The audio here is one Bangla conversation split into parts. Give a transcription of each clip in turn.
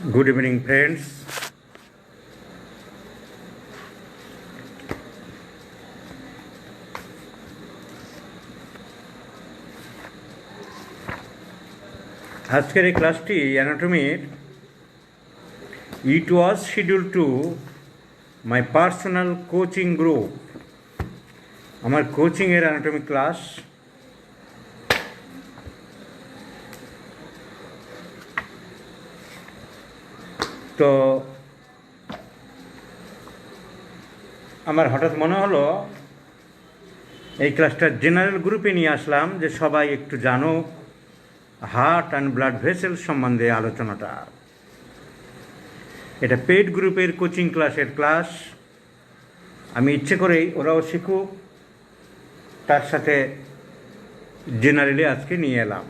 Good evening, friends. আজকের এই ক্লাসটি অ্যানাটমির it was schedule to my personal coaching group, আমার কোচিংয়ের অ্যানাটমি ক্লাস। তো আমার হঠাৎ মনে হলো এই ক্লাসটা জেনারেল গ্রুপে নিয়ে আসলাম, যে সবাই একটু জানো হার্ট অ্যান্ড ব্লাড ভেসেল সম্বন্ধে আলোচনাটা। এটা পেইড গ্রুপের কোচিং ক্লাসের ক্লাস। আমি ইচ্ছে করেই ওরাও শিখুক, তার সাথে জেনারেলি আজকে নিয়ে এলাম।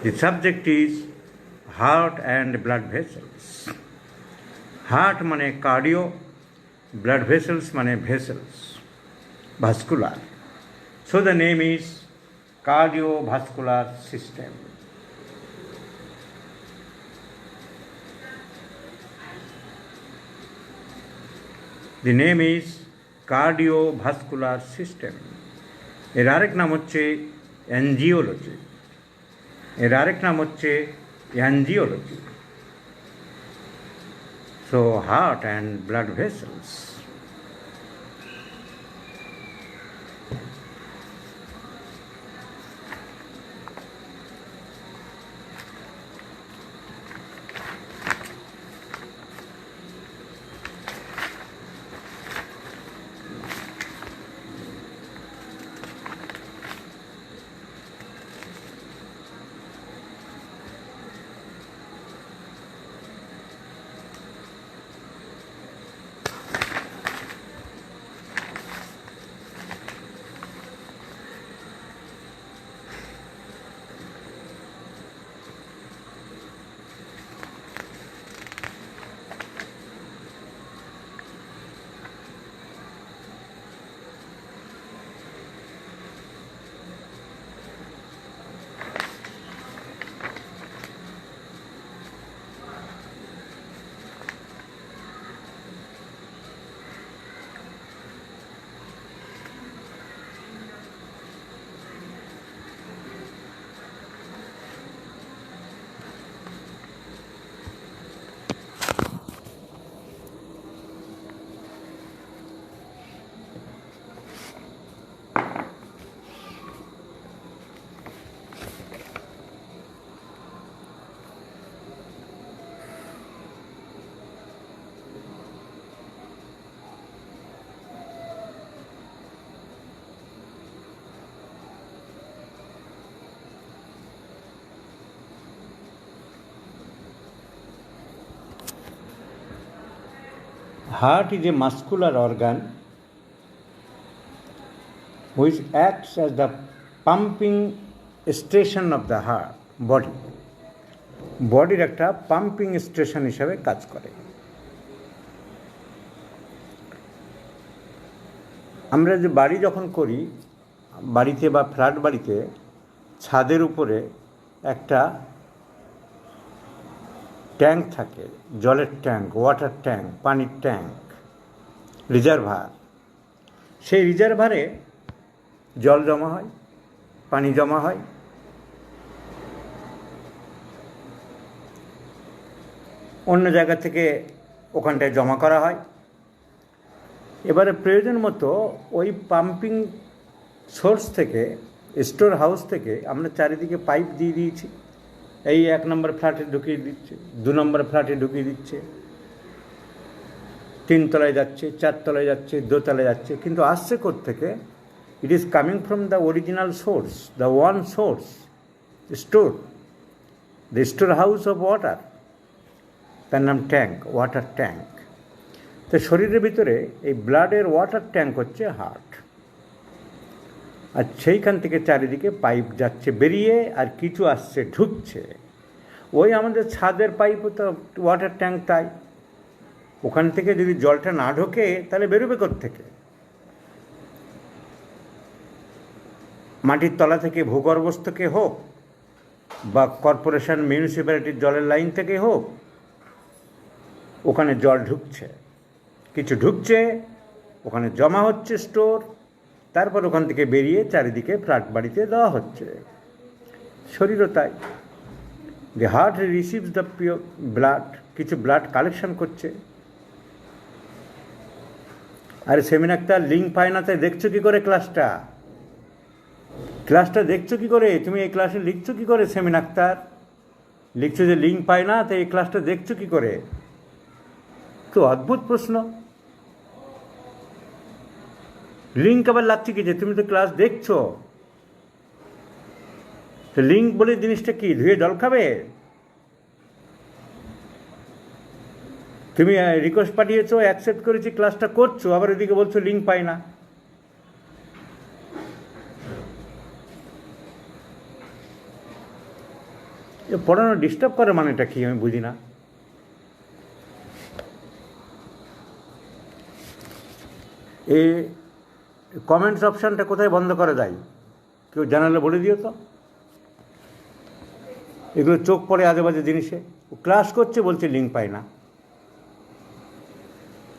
The subject is heart and blood vessels. Heart মানে কার্ডিও, ব্লাড ভেসেলস মানে vessels, vascular. So the name is cardiovascular system. The name is cardiovascular system. এর আরেক নাম হচ্ছে অ্যাঞ্জিওলজি। এর আরেক নাম হচ্ছে অ্যাঞ্জিওলজি। So heart and blood vessels. Heart is a muscular organ which acts as the pumping station of the heart body. বডির একটা পাম্পিং স্টেশন হিসাবে কাজ করে। আমরা যে বাড়ি যখন করি, বাড়িতে বা ফ্ল্যাট বাড়িতে ছাদের উপরে একটা ট্যাঙ্ক থাকে, জলের ট্যাঙ্ক, ওয়াটার ট্যাঙ্ক, পানির ট্যাঙ্ক, রিজার্ভার। সেই রিজার্ভারে জল জমা হয়, পানি জমা হয়। অন্য জায়গা থেকে ওখানটায় জমা করা হয়। এবারে প্রয়োজন মতো ওই পাম্পিং সোর্স থেকে, স্টোর হাউস থেকে আমরা চারিদিকে পাইপ দিয়ে দিয়েছি। এই 1 নম্বর ফ্ল্যাটে ঢুকিয়ে দিচ্ছে, 2 নম্বর ফ্ল্যাটে ঢুকিয়ে দিচ্ছে, 3 তলায় যাচ্ছে, 4 তলায় যাচ্ছে, 2 তলায় যাচ্ছে। কিন্তু আসছে কোত্থেকে? It is coming from the original source, the one source, store, the store house of water. তার নাম ট্যাঙ্ক, ওয়াটার ট্যাঙ্ক। তো শরীরের ভিতরে এই ব্লাডের ওয়াটার ট্যাঙ্ক হচ্ছে হার্ট। আর সেইখান থেকে চারিদিকে পাইপ যাচ্ছে বেরিয়ে, আর কিছু আসছে ঢুকছে। ওই আমাদের ছাদের পাইপও তো ওয়াটার ট্যাঙ্ক। তাই ওখান থেকে যদি জলটা না ঢোকে তাহলে বেরোবে কোত্থেকে? মাটির তলা থেকে, ভূগর্ভস্থ থেকে হোক বা কর্পোরেশন মিউনিসিপ্যালিটির জলের লাইন থেকে হোক, ওখানে জল ঢুকছে, কিছু ঢুকছে, ওখানে জমা হচ্ছে স্টোর, তারপর ওখান থেকে বেরিয়ে চারিদিকে ফ্ল্যাট বাড়িতে দেওয়া হচ্ছে। শরীরও তাই, দি heart receives the pure blood, কিছু ব্লাড কালেকশন করছে। আরে সেমিন আক্তার, লিঙ্ক পায় না, তাই দেখছো কী করে ক্লাসটা দেখছো কী করে? তুমি এই ক্লাসে লিখছো কী করে সেমিন আক্তার? লিখছো যে লিঙ্ক পায় না, তাই এই ক্লাসটা দেখছো কী করে? তো অদ্ভুত প্রশ্ন। লিঙ্ক আবার লাগছে কি যে তুমি তো ক্লাস দেখছো, তো লিঙ্ক বলে জিনিসটা কি ধুয়ে জল খাবে? তুমি রিকোয়েস্ট পাঠিয়েছো, অ্যাকসেপ্ট করেছি, ক্লাসটা করছো, আবার এদিকে বলছো লিঙ্ক পাই না। পড়ানো ডিস্টার্ব করে মানেটা কি আমি বুঝি না। এই কমেন্টস অপশানটা কোথায় বন্ধ করা যায়? কেউ জানালে বলে দিও তো। এগুলো চোখ পড়ে আজে বাজে জিনিসে। ও ক্লাস করছে বলছে লিঙ্ক পায় না।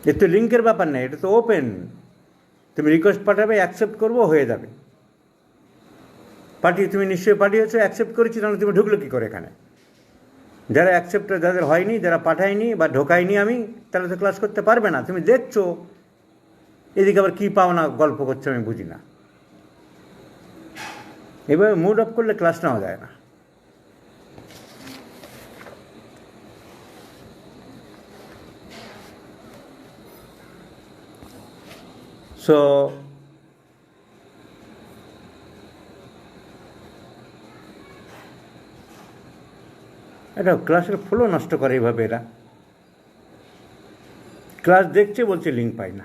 এর তো লিঙ্কের ব্যাপার নেই, এটা তো ওপেন। তুমি রিকোয়েস্ট পাঠাবে, অ্যাকসেপ্ট করবো, হয়ে যাবে। তুমি নিশ্চয়ই পাঠিয়েছো, অ্যাকসেপ্ট করেছি, তাহলে তুমি ঢুকলো কী করে এখানে? যারা অ্যাকসেপ্ট, যাদের হয়নি, যারা পাঠায়নি বা ঢোকায়নি আমি, তাহলে তো ক্লাস করতে পারবে না। তুমি দেখছো, এদিকে আবার কী পাও না গল্প করছো আমি বুঝি না। এভাবে মুড অফ করলে ক্লাস নেওয়া যায় না। সো এটা ক্লাসের ফ্লো নষ্ট করে এইভাবে এরা। ক্লাস দেখছে বলছে লিঙ্ক পাই না।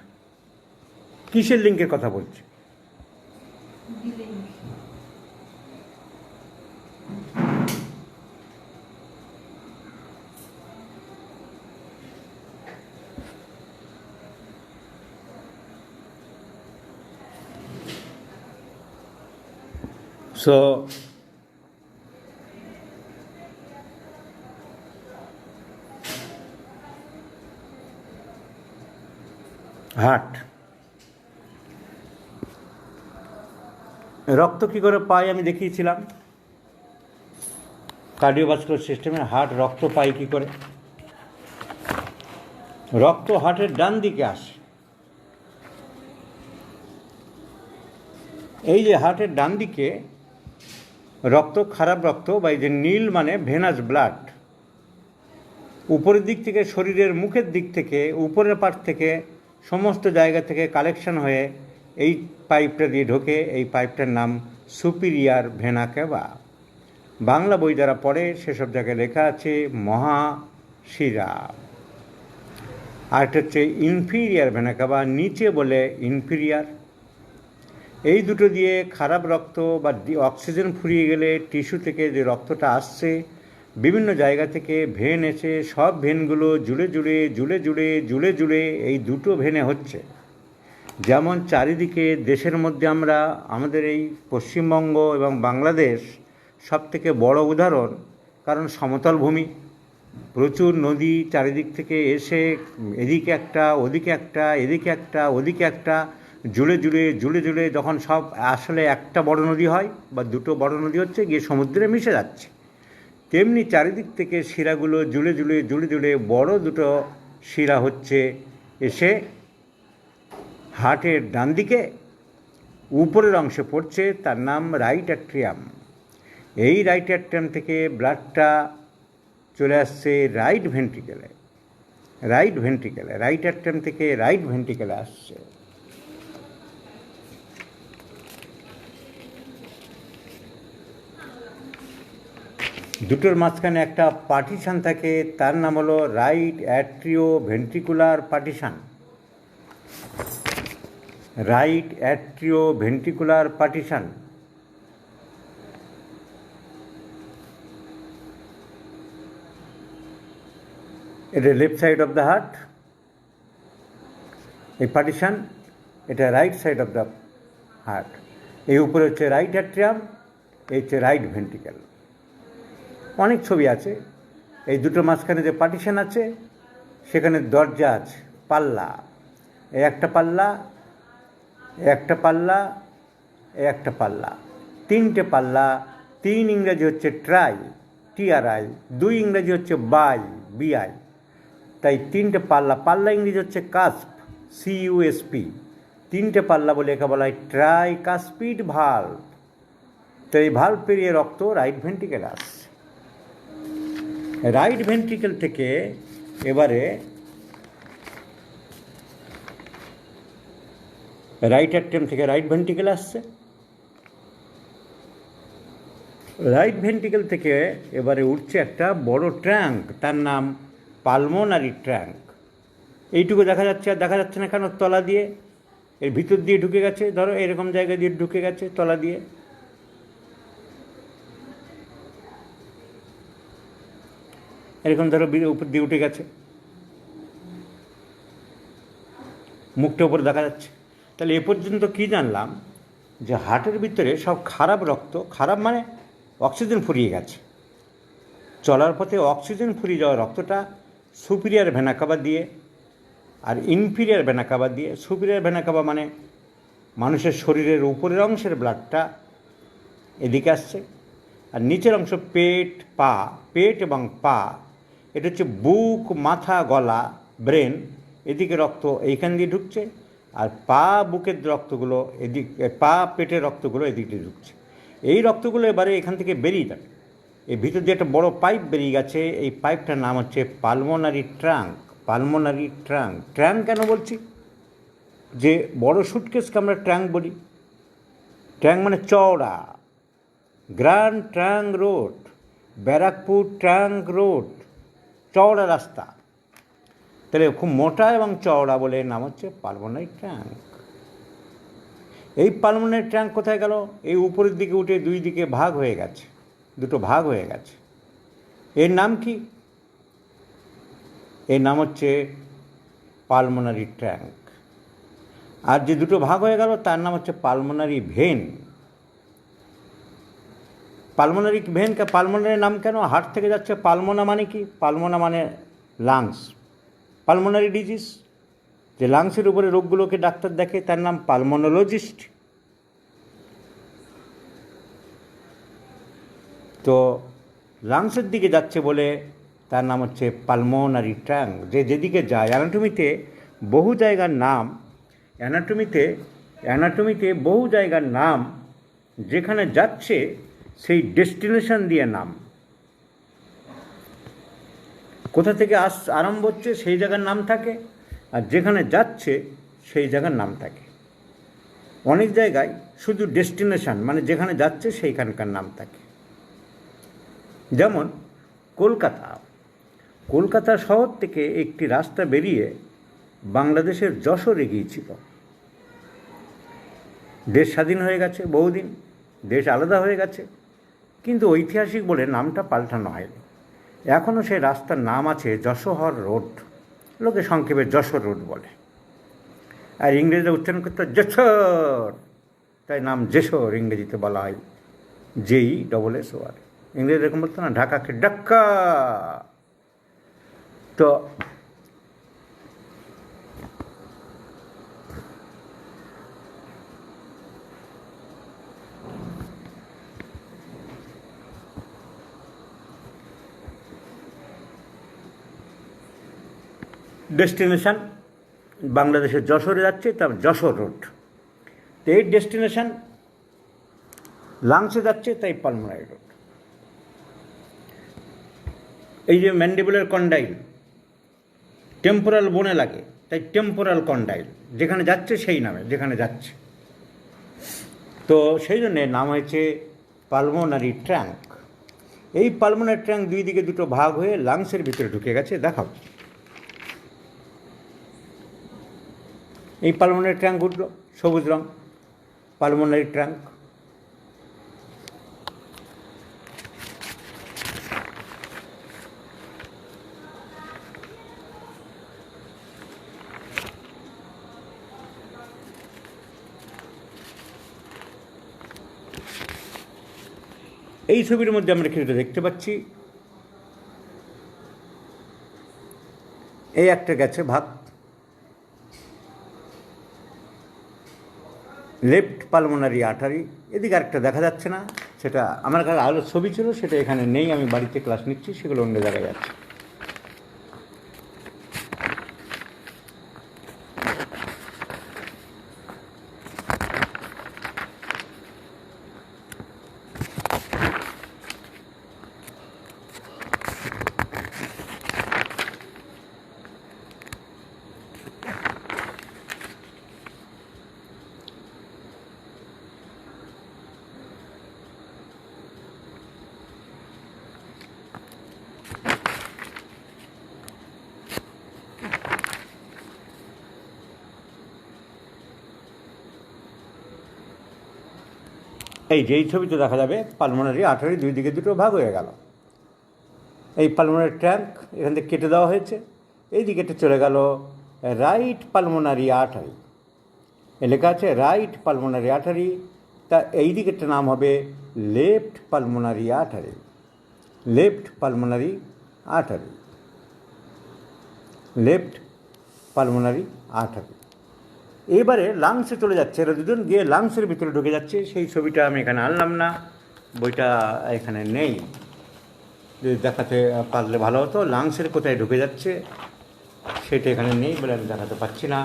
কিসের লিঙ্কের কথা বলছে? সো হার্ট, রক্ত কী করে পাই আমি দেখিয়েছিলাম। কার্ডিওভাস্কুলার সিস্টেমে হার্ট রক্ত পাই কী করে? রক্ত হার্টের ডান দিকে আসে। এই যে হার্টের ডান দিকে রক্ত, খারাপ রক্ত বা এই যে নীল মানে ভেনাস ব্লাড, উপরের দিক থেকে, শরীরের মুখের দিক থেকে, উপরের পার্ট থেকে, সমস্ত জায়গা থেকে কালেকশন হয়ে এই পাইপটা দিয়ে ঢোকে। এই পাইপটার নাম সুপিরিয়ার ভেনা ক্যাভা। বাংলা বই যারা পড়ে সেসব জায়গায় লেখা আছে মহাশিরা। আরেকটা হচ্ছে ইনফিরিয়ার ভেনা ক্যাভা, নিচে বলে ইনফিরিয়ার। এই দুটো দিয়ে খারাপ রক্ত বা অক্সিজেন ফুরিয়ে গেলে টিস্যু থেকে যে রক্তটা আসছে, বিভিন্ন জায়গা থেকে ভেন এসে সব ভেনগুলো জুড়ে জুড়ে জুড়ে জুড়ে জুড়ে জুড়ে এই দুটো ভেনে হচ্ছে। যেমন চারিদিকে দেশের মধ্যে আমরা, আমাদের এই পশ্চিমবঙ্গ এবং বাংলাদেশ সব থেকে বড় উদাহরণ, কারণ সমতল ভূমি, প্রচুর নদী চারিদিক থেকে এসে এদিকে একটা, ওদিকে একটা, এদিকে একটা, ওদিকে একটা, জুড়ে জুড়ে জুড়ে জুড়ে যখন সব আসলে একটা বড় নদী হয় বা দুটো বড় নদী হচ্ছে, গিয়ে সমুদ্রে মিশে যাচ্ছে, তেমনি চারিদিক থেকে শিরাগুলো জুড়ে জুড়ে জুড়ে জুড়ে বড় দুটো শিরা হচ্ছে এসে হার্টের ডান দিকে উপরের অংশে পড়ছে, তার নাম রাইট অ্যাট্রিয়াম। এই রাইট অ্যাট্রিয়াম থেকে ব্লাডটা চলে আসছে রাইট ভেন্ট্রিকেলে। রাইট অ্যাট্রিয়াম থেকে রাইট ভেন্ট্রিকেলে আসছে। দুটোর মাঝখানে একটা পার্টিশান থাকে, তার নাম হলো right atrioventricular partition. Right atrioventricular partition. এটা left side of the heart, এই পার্টিশান, এটা right side of the heart. এই উপরে হচ্ছে রাইট অ্যাট্রিয়াম, এই হচ্ছে রাইট ভেন্ট্রিকেল। অনেক ছবি আছে। এই দুটো মাঝখানে যে পার্টিশন আছে সেখানে দরজা আছে, পাল্লা, এই একটা পাল্লা, একটা পাল্লা, একটা পাল্লা, তিনটে পাল্লা। তিন ইংরেজি হচ্ছে ট্রাই, TRI, দুই ইংরেজি হচ্ছে বাই, BI। তাই তিনটে পাল্লা, পাল্লা ইংরেজি হচ্ছে কাস্প, CUSP। তিনটে পাল্লা বলে একে বলা হয় ট্রাই কাস্পিড ভাল্ব। তো এই ভাল্ব পেরিয়ে রক্ত রাইট ভেন্ট্রিকেল আসছে। রাইট ভেন্ট্রিকেল থেকে এবারে রাইট অ্যাট্রিয়াম থেকে রাইট ভেন্ট্রিকেল আসছে। রাইট ভেন্ট্রিকেল থেকে এবারে উঠছে একটা বড় ট্র্যাঙ্ক, তার নাম পালমোনারি ট্র্যাঙ্ক। এইটুকু দেখা যাচ্ছে, আর দেখা যাচ্ছে না কেন? তলা দিয়ে, এর ভিতর দিয়ে ঢুকে গেছে, ধরো এরকম জায়গা দিয়ে ঢুকে গেছে তলা দিয়ে। এরকম ধরো উপর দিয়ে উঠে গেছে, মুখটা উপরে দেখা যাচ্ছে। তাহলে এ পর্যন্ত কী জানলাম? যে হার্টের ভিতরে সব খারাপ রক্ত, খারাপ মানে অক্সিজেন ফুরিয়ে গেছে, চলার পথে অক্সিজেন ফুরিয়ে যাওয়া রক্তটা সুপিরিয়ার ভেনা কাভা দিয়ে আর ইনফিরিয়ার ভেনা কাভা দিয়ে, সুপিরিয়ার ভেনা কাভা মানে মানুষের শরীরের উপরের অংশের ব্লাডটা এদিকে আসছে, আর নিচের অংশ পেট, পা, পেট এবং পা, এটা হচ্ছে বুক, মাথা, গলা, ব্রেন, এদিকে রক্ত এইখান দিয়ে ঢুকছে, আর পা বুকের রক্তগুলো এদিক, পা পেটের রক্তগুলো এদিক দিয়ে ঢুকছে। এই রক্তগুলো এবারে এখান থেকে বেরিয়ে যাবে। এই ভিতর দিয়ে একটা বড় পাইপ বেরিয়ে গেছে, এই পাইপটার নাম হচ্ছে pulmonary trunk. Pulmonary trunk. Trunk কেন বলছি? যে বড় সুটকেসকে আমরা ট্রাঙ্ক বলি। ট্রাঙ্ক মানে চওড়া। Grand trunk road, Barrackpore trunk road, চওড়া রাস্তা। তাহলে খুব মোটা এবং চওড়া বলে নাম হচ্ছে পালমোনারি ট্রাঙ্ক। এই পালমোনারি ট্রাঙ্ক কোথায় গেল? এই উপরের দিকে উঠে দুই দিকে ভাগ হয়ে গেছে, দুটো ভাগ হয়ে গেছে। এর নাম কি? এর নাম হচ্ছে পালমোনারি ট্রাঙ্ক। আর যে দুটো ভাগ হয়ে গেল তার নাম হচ্ছে pulmonary vein. Pulmonary vein, pulmonary নাম কেন? হার্ট থেকে যাচ্ছে। পালমোনা মানে কি? পালমোনা মানে লাংস। পালমোনারি ডিজিজ, যে লাংসের উপরে রোগগুলোকে ডাক্তার দেখে তার নাম পালমোনোলজিস্ট। তো লাংসের দিকে যাচ্ছে বলে তার নাম হচ্ছে পালমোনারি ট্রাঙ্ক। যে যেদিকে যায়, অ্যানাটমিতে বহু জায়গার নাম, অ্যানাটমিতে বহু জায়গার নাম যেখানে যাচ্ছে সেই ডেস্টিনেশন দিয়ে নাম। কোথা থেকে আরম্ভ হচ্ছে সেই জায়গার নাম থাকে, আর যেখানে যাচ্ছে সেই জায়গার নাম থাকে। অনেক জায়গায় শুধু ডেস্টিনেশন মানে যেখানে যাচ্ছে সেইখানকার নাম থাকে। যেমন কলকাতা শহর থেকে একটি রাস্তা বেরিয়ে বাংলাদেশের যশোরে গিয়েছিল। দেশ স্বাধীন হয়ে গেছে বহুদিন, দেশ আলাদা হয়ে গেছে, কিন্তু ঐতিহাসিক বলে নামটা পাল্টানো হয়নি। এখনও সেই রাস্তার নাম আছে যশোহর রোড, লোকে সংক্ষেপে যশোর রোড বলে। আর ইংরেজিতে উচ্চারণ করতে যশোর, তাই নাম যেশোর ইংরেজিতে বলা হয়, JESSOR। ইংরেজি এরকম বলতো না, ঢাকাকে ডাক্কা। তো ডেস্টিনেশন বাংলাদেশের যশোরে যাচ্ছে, তার যশোর রোড। তো এই ডেস্টিনেশন লাংসে যাচ্ছে, তাই পালমোনারি রোড। এই যে ম্যান্ডিবুলার কন্ডাইল টেম্পোরাল বোনে লাগে, তাই টেম্পোরাল কন্ডাইল, যেখানে যাচ্ছে সেই নামে, যেখানে যাচ্ছে। তো সেই জন্যে নাম হয়েছে পালমোনারি ট্রাঙ্ক। এই পালমোনারি ট্রাঙ্ক দুই দিকে দুটো ভাগ হয়ে লাংসের ভিতরে ঢুকে গেছে। দেখাও, এই পালমোনারি ট্রাঙ্ক উঠল, সবুজ রং, পালমোনারি ট্রাঙ্ক। এই ছবির মধ্যে আমরা কিছুটা দেখতে পাচ্ছি এই একটা গেছে ভাগ, লেফট পালমোনারি আর্টারি। এদিকে আরেকটা দেখা যাচ্ছে না, সেটা আমার কাছে আলো ছবি ছিল, সেটা এখানে নেই, আমি বাড়িতে ক্লাস নিচ্ছি, সেগুলো অন্য জায়গায় যাচ্ছে। এই যে এই ছবিতে দেখা যাবে পালমোনারি আর্টারি দুই দিকে দুটো ভাগ হয়ে গেল। এই পালমোনারি ট্যাঙ্ক এখান থেকে কেটে দেওয়া হয়েছে, এই দিকেটা চলে গেল রাইট পালমোনারি আর্টারি। লেখা আছে রাইট পালমোনারি আর্টারি, তা এই দিকেরটা নাম হবে left pulmonary artery. Left pulmonary artery, left pulmonary artery. এবারে লাংসে চলে যাচ্ছে, এরা দুজন গিয়ে লাংসের ভিতরে ঢুকে যাচ্ছে। সেই ছবিটা আমি এখানে আনলাম না, বইটা এখানে নেই, যদি দেখাতে পারলে ভালো হতো। লাংসের কোথায় ঢুকে যাচ্ছে সেটা এখানে নেই বলে আমি দেখাতে পারছি না।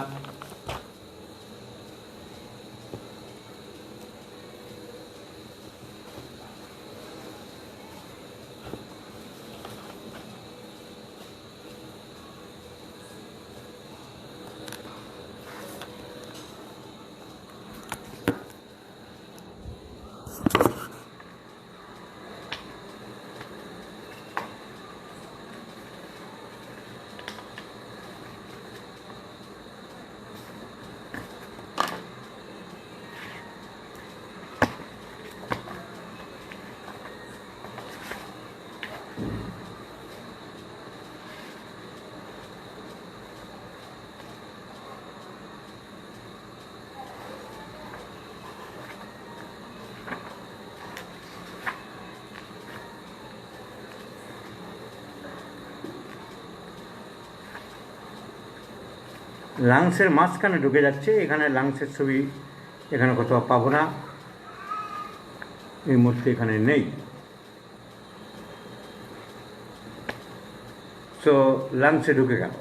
লাংসের মাঝখানে ঢুকে যাচ্ছে, এখানে লাংসের ছবি এখানে কোথাও পাবো না, এই মুহূর্তে এখানে নেই। সো লাংসে ঢুকে গেল।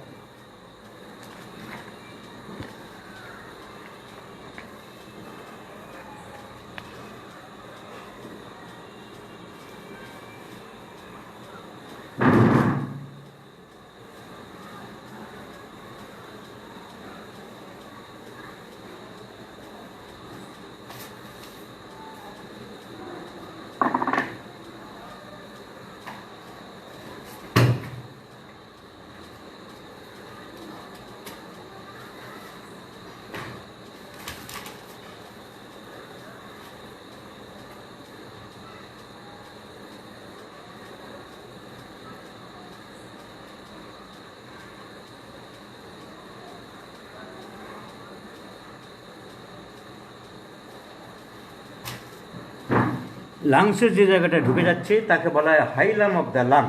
লাংসের যে জায়গাটা ঢুকে যাচ্ছে তাকে বলা হয় হাইলাম অফ দ্য লাং,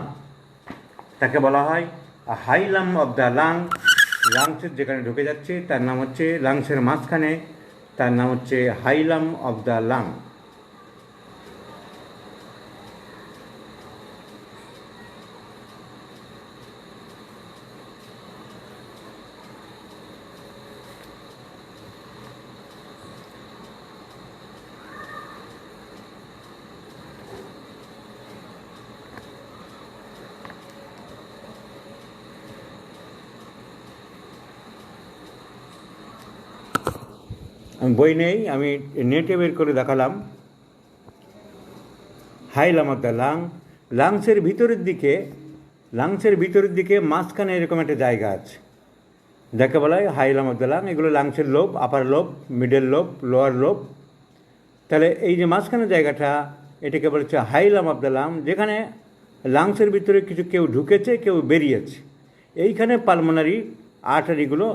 তাকে বলা হয় হাইলাম অফ দ্য লাং। লাংসের যেখানে ঢুকে যাচ্ছে তার নাম হচ্ছে, লাংসের মাঝখানে, তার নাম হচ্ছে হাইলাম অফ দ্য লাং। আমি বই নেই, আমি নেটে বের করে দেখালাম। হাইলাম অফ দ্য লাং, লাংসের ভিতরের দিকে মাঝখানে এরকম একটা জায়গা আছে, যাকে বলা হয় হাইলাম অফ দ্য লাং। এগুলো লাংসের lobe, upper lobe, middle lobe, lower lobe. তাহলে এই যে মাঝখানে জায়গাটা, এটাকে বলেছে হাইলাম অফ দ্য লাং, যেখানে লাংসের ভিতরে কিছু কেউ ঢুকেছে, কেউ বেরিয়েছে। এইখানে পালমোনারি আর্টারিগুলো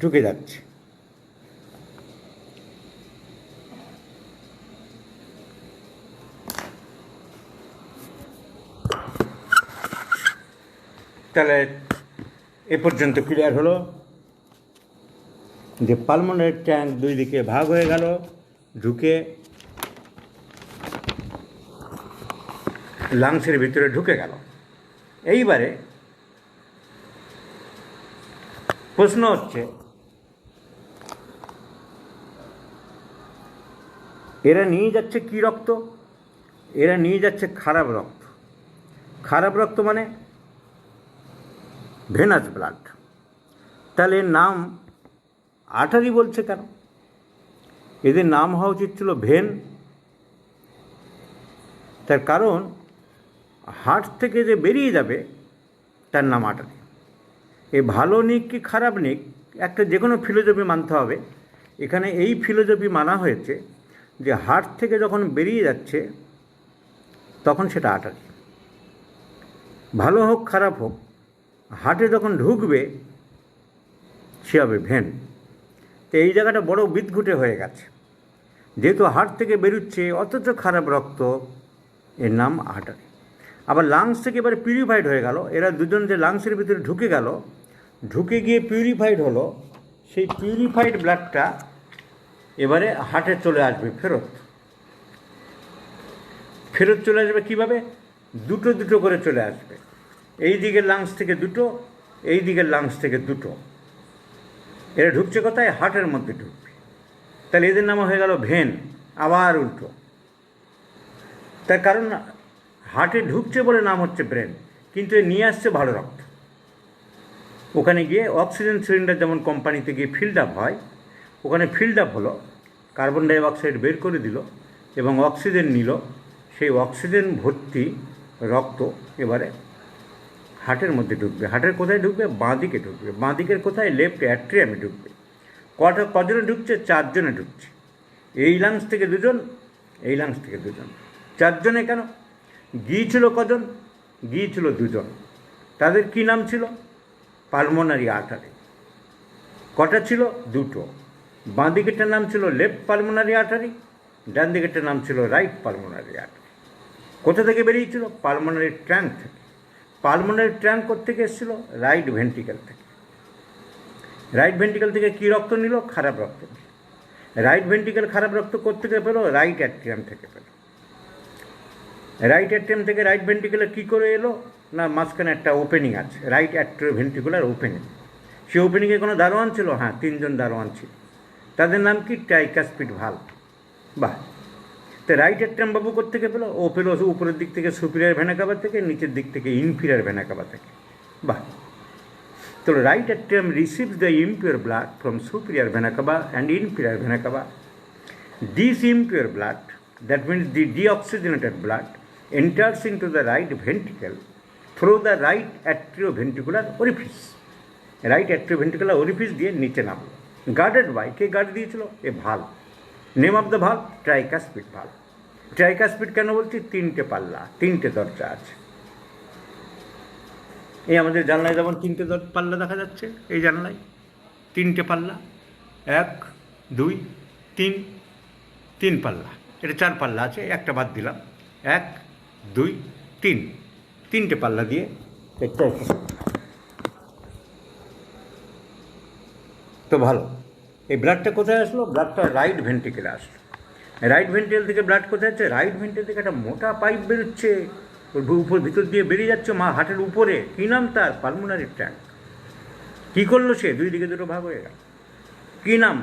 ঢুকে যাচ্ছে। তাহলে এ পর্যন্ত ক্লিয়ার হলো যে পালমোনারি ট্যাঙ্ক দুই দিকে ভাগ হয়ে গেল, ঢুকে লাংসের ভিতরে ঢুকে গেল। এইবারে প্রশ্ন হচ্ছে, এরা নিয়ে যাচ্ছে কি রক্ত? এরা নিয়ে যাচ্ছে খারাপ রক্ত। খারাপ রক্ত মানে ভেনাস ব্লাড। তাহলে এর নাম আর্টারি বলছে কেন? এদের নাম হওয়া উচিত ছিল ভেন। তার কারণ হার্ট থেকে যে বেরিয়ে যাবে তার নাম আর্টারি। এ ভালো নিক কি খারাপ নিক, একটা যে কোনো ফিলোজফি মানতে হবে। এখানে এই ফিলোজফি মানা হয়েছে যে হার্ট থেকে যখন বেরিয়ে যাচ্ছে তখন সেটা আর্টারি। ভালো হোক খারাপ হোক, হার্টে যখন ঢুকবে সে হবে ভেন। তো এই জায়গাটা বড় বিদঘুটে হয়ে গেছে। যেহেতু হার্ট থেকে বেরোচ্ছে অথচ খারাপ রক্ত, এর নাম আর্টারি। আবার লাংস থেকে এবারে পিউরিফাইড হয়ে গেল। এরা দুজন যে লাংসের ভিতরে ঢুকে গেল, ঢুকে গিয়ে পিউরিফাইড হলো, সেই পিউরিফাইড ব্লাডটা এবারে হার্টে চলে আসবে ফেরত। ফেরত চলে আসবে কীভাবে? দুটো দুটো করে চলে আসবে। এই দিকের লাংস থেকে দুটো, এই দিকের লাংস থেকে দুটো। এরা ঢুকছে কোথায়? হার্টের মধ্যে ঢুকবে। তাহলে এদের নাম হয়ে গেল ভেন। আবার উল্টো। তার কারণ হার্টে ঢুকছে বলে নাম হচ্ছে ব্রেন, কিন্তু এ নিয়ে আসছে ভালো রক্ত। ওখানে গিয়ে অক্সিজেন সিলিন্ডার যেমন কোম্পানিতে গিয়ে ফিল্ড আপ হয়, ওখানে ফিল্ড আপ হলো, কার্বন ডাইঅক্সাইড বের করে দিল এবং অক্সিজেন নিল। সেই অক্সিজেন ভর্তি রক্ত এবারে হার্টের মধ্যে ঢুকবে। হার্টের কোথায় ঢুকবে? বাঁ দিকে ঢুকবে। বাঁ দিকের কোথায়? লেফট অ্যাট্রিয়ামে ঢুকবে। কজনে ঢুকছে? 4 জনে ঢুকছে। এই লাংস থেকে 2 জন, এই লাংস থেকে 2 জন। 4 জনে কেন? গিয়েছিল কজন? গিয়েছিল 2 জন। তাদের কি নাম ছিল? Pulmonary artery. কটা ছিল? 2টো। বাঁ দিকেরটার নাম ছিল লেফট পালমোনারি আর্টারি, ডান দিকেরটার নাম ছিল রাইট পালমোনারি আর্টারি। কোথা থেকে বেরিয়েছিল? পালমোনারি ট্র্যাঙ্ক থেকে। পালমোনারি ট্র্যাঙ্ক কোত্থেকে এসেছিল? রাইট ভেন্ট্রিকেল থেকে। রাইট ভেন্ট্রিকেল থেকে কী রক্ত নিল? খারাপ রক্ত নিল। রাইট ভেন্ট্রিকেল খারাপ রক্ত কোত্থেকে পেল? রাইট অ্যাট্রিয়াম থেকে পেল। রাইট অ্যাট্রিয়াম থেকে রাইট ভেন্ট্রিকেলে কী করে এলো? না, মাঝখানে একটা ওপেনিং আছে, রাইট অ্যাট্রিও ভেন্ট্রিকুলার ওপেনিং। সেই ওপেনিংয়ে কোনো দারোয়ান ছিল? হ্যাঁ, 3 জন দারোয়ান ছিল। তাদের নাম কি? Tricuspid valve. বাহ! তো রাইট অ্যাট্রিয়াম বাবু কোত্থেকে পেলো? ও পেলো উপরের দিক থেকে সুপিরিয়র ভেনা কাভা থেকে, নিচের দিক থেকে ইনফিরিয়র ভেনা কাভা থেকে। বাহ! তো right atrium receives the impure blood from superior vena CAVA and inferior vena CAVA. This impure blood, that means the deoxygenated blood, enters into the right ventricle through the right atrioventricular orifice. Right atrioventricular orifice দিয়ে নিচে নামলো। গার্ডেড বাই, কে গার্ড দিয়েছিল? A valve. Name of the valve? Tricuspid valve. Tricuspid কেন বলছি? 3টে পাল্লা, 3টে দরজা আছে। এই আমাদের জানলায় যেমন 3টে পাল্লা দেখা যাচ্ছে, এই জানলায় 3টে পাল্লা, 1, 2, 3, 3 পাল্লা। এটা 4 পাল্লা আছে, একটা বাদ দিলাম। 1, 2, 3, 3টে পাল্লা দিয়ে একটা। তো ভালো, এই ব্লাডটা কোথায় আসলো? ব্লাডটা রাইট ভেন্ট্রিকেলে আসলো। রাইট ভেন্ট্রিকেল থেকে ব্লাড কোথায় যাচ্ছে? রাইট ভেন্ট্রিকেল থেকে একটা মোটা পাইপ বেরোচ্ছে, ওর উপর ভিতর দিয়ে বেরিয়ে যাচ্ছে হার্টের উপরে। কী নাম তার? Pulmonary trunk. কী করলো সে? 2 দিকে 2টো ভাগ হয়ে গেল। কী নাম?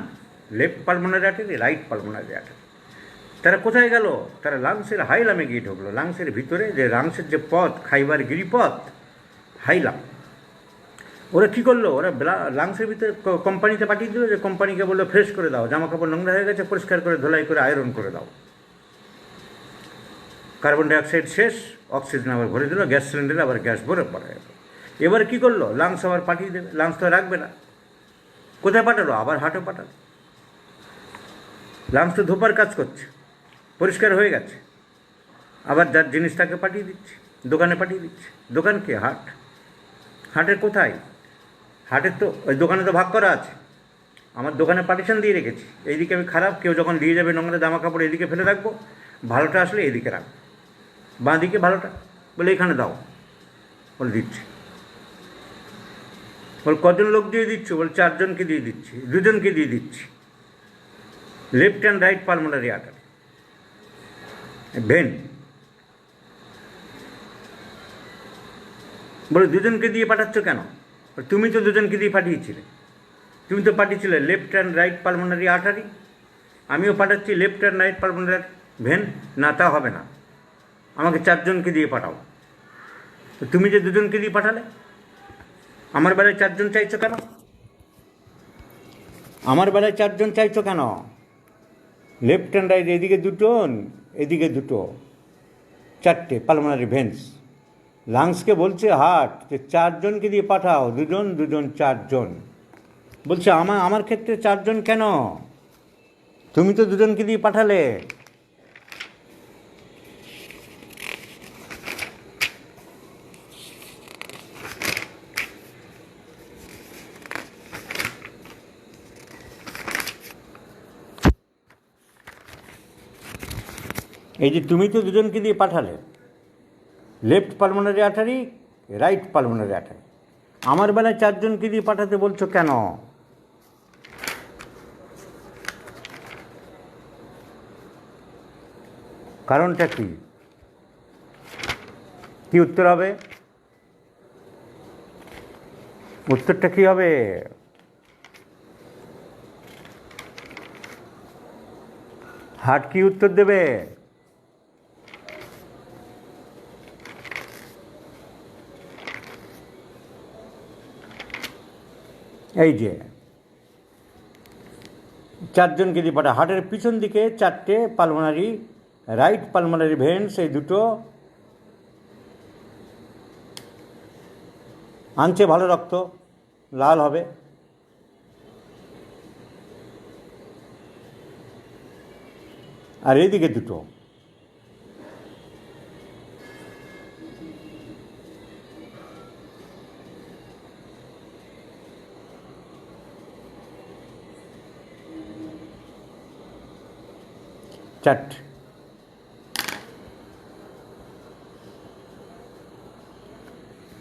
Left pulmonary artery, right pulmonary artery. তারা কোথায় গেল? তারা লাংসের হাইলামে গিয়ে ঢুকলো। লাংসের ভিতরে যে লাংসের যে পথ, খাইবার গিরিপথ, হাইলাম। ওরা কী করলো? ওরা লাংসের ভিতরে কোম্পানিতে পাঠিয়ে দিল, যে কোম্পানিকে বললো ফ্রেশ করে দাও, জামা কাপড় নোংরা হয়ে গেছে, পরিষ্কার করে ধোলাই করে আয়রন করে দাও। কার্বন ডাইঅক্সাইড শেষ, অক্সিজেন আবার ভরে দিল, গ্যাস সিলিন্ডারে আবার গ্যাস ভরে পড়ে গেল। এবার কী করলো? লাংস আবার পাঠিয়ে দেবে, লাংস তো রাখবে না। কোথায় পাঠালো? আবার হার্টে পাঠালো। লাংস তো ধোপার কাজ করছে, পরিষ্কার হয়ে গেছে, আবার যার জিনিস তাকে পাঠিয়ে দিচ্ছে, দোকানে পাঠিয়ে দিচ্ছে। দোকানকে? হাট। হাটের কোথায়? হাটের তো ওই দোকানে তো ভাগ করা আছে। আমার দোকানে পার্টিশন দিয়ে রেখেছি, এইদিকে আমি খারাপ, কেউ যখন দিয়ে যাবে নোংরা জামা কাপড় এদিকে ফেলে রাখবো, ভালোটা আসলে এদিকে রাখবো, বাঁ দিকে ভালোটা বলে এখানে দাও বলে দিচ্ছে। বল কজন লোক দিয়ে দিচ্ছ? বল 4 জনকে দিয়ে দিচ্ছি, 2 জনকে দিয়ে দিচ্ছি। Left and right pulmonary artery vein. বলে 2 জনকে দিয়ে পাঠাচ্ছ কেন? তুমি তো 2 জনকে দিয়ে পাঠিয়েছিলে। তুমি তো পাঠিয়েছিলে left and right pulmonary artery, আমিও পাঠাচ্ছি left and right pulmonary vein. না, তা হবে না, আমাকে 4 জনকে দিয়ে পাঠাও। তো তুমি যে 2 জনকে দিয়ে পাঠালে, আমার বেলায় 4 জন চাইছো কেন? আমার বেলায় 4 জন চাইছো কেন? লেফট অ্যান্ড রাইট, এদিকে 2, এদিকে 2, 4টে পালমোনারি ভেন্স। লাংসকে বলছে হার্ট যে 4 জনকে দিয়ে পাঠাও, 2 জন 2 জন 4 জন। বলছে আমার ক্ষেত্রে 4 জন কেন? তুমি তো 2 জনকে দিয়ে পাঠালে। এই যে তুমি তো 2 জনকে দিয়ে পাঠালে, left pulmonary artery, right pulmonary artery, আমার বেলায় 4 জনকে দিয়ে পাঠাতে বলছো কেন? কারণটা কি? কি উত্তর হবে? উত্তরটা কি হবে? হার্ট কি উত্তর দেবে? এই যে 4 জনকে দিয়ে পাঠা, হার্টের পিছন দিকে 4টে পালমোনারি, রাইট পালমোনারি ভেন্স, এই 2টো আনছে ভালো রক্ত, লাল হবে। আর এইদিকে 2টো চারটে।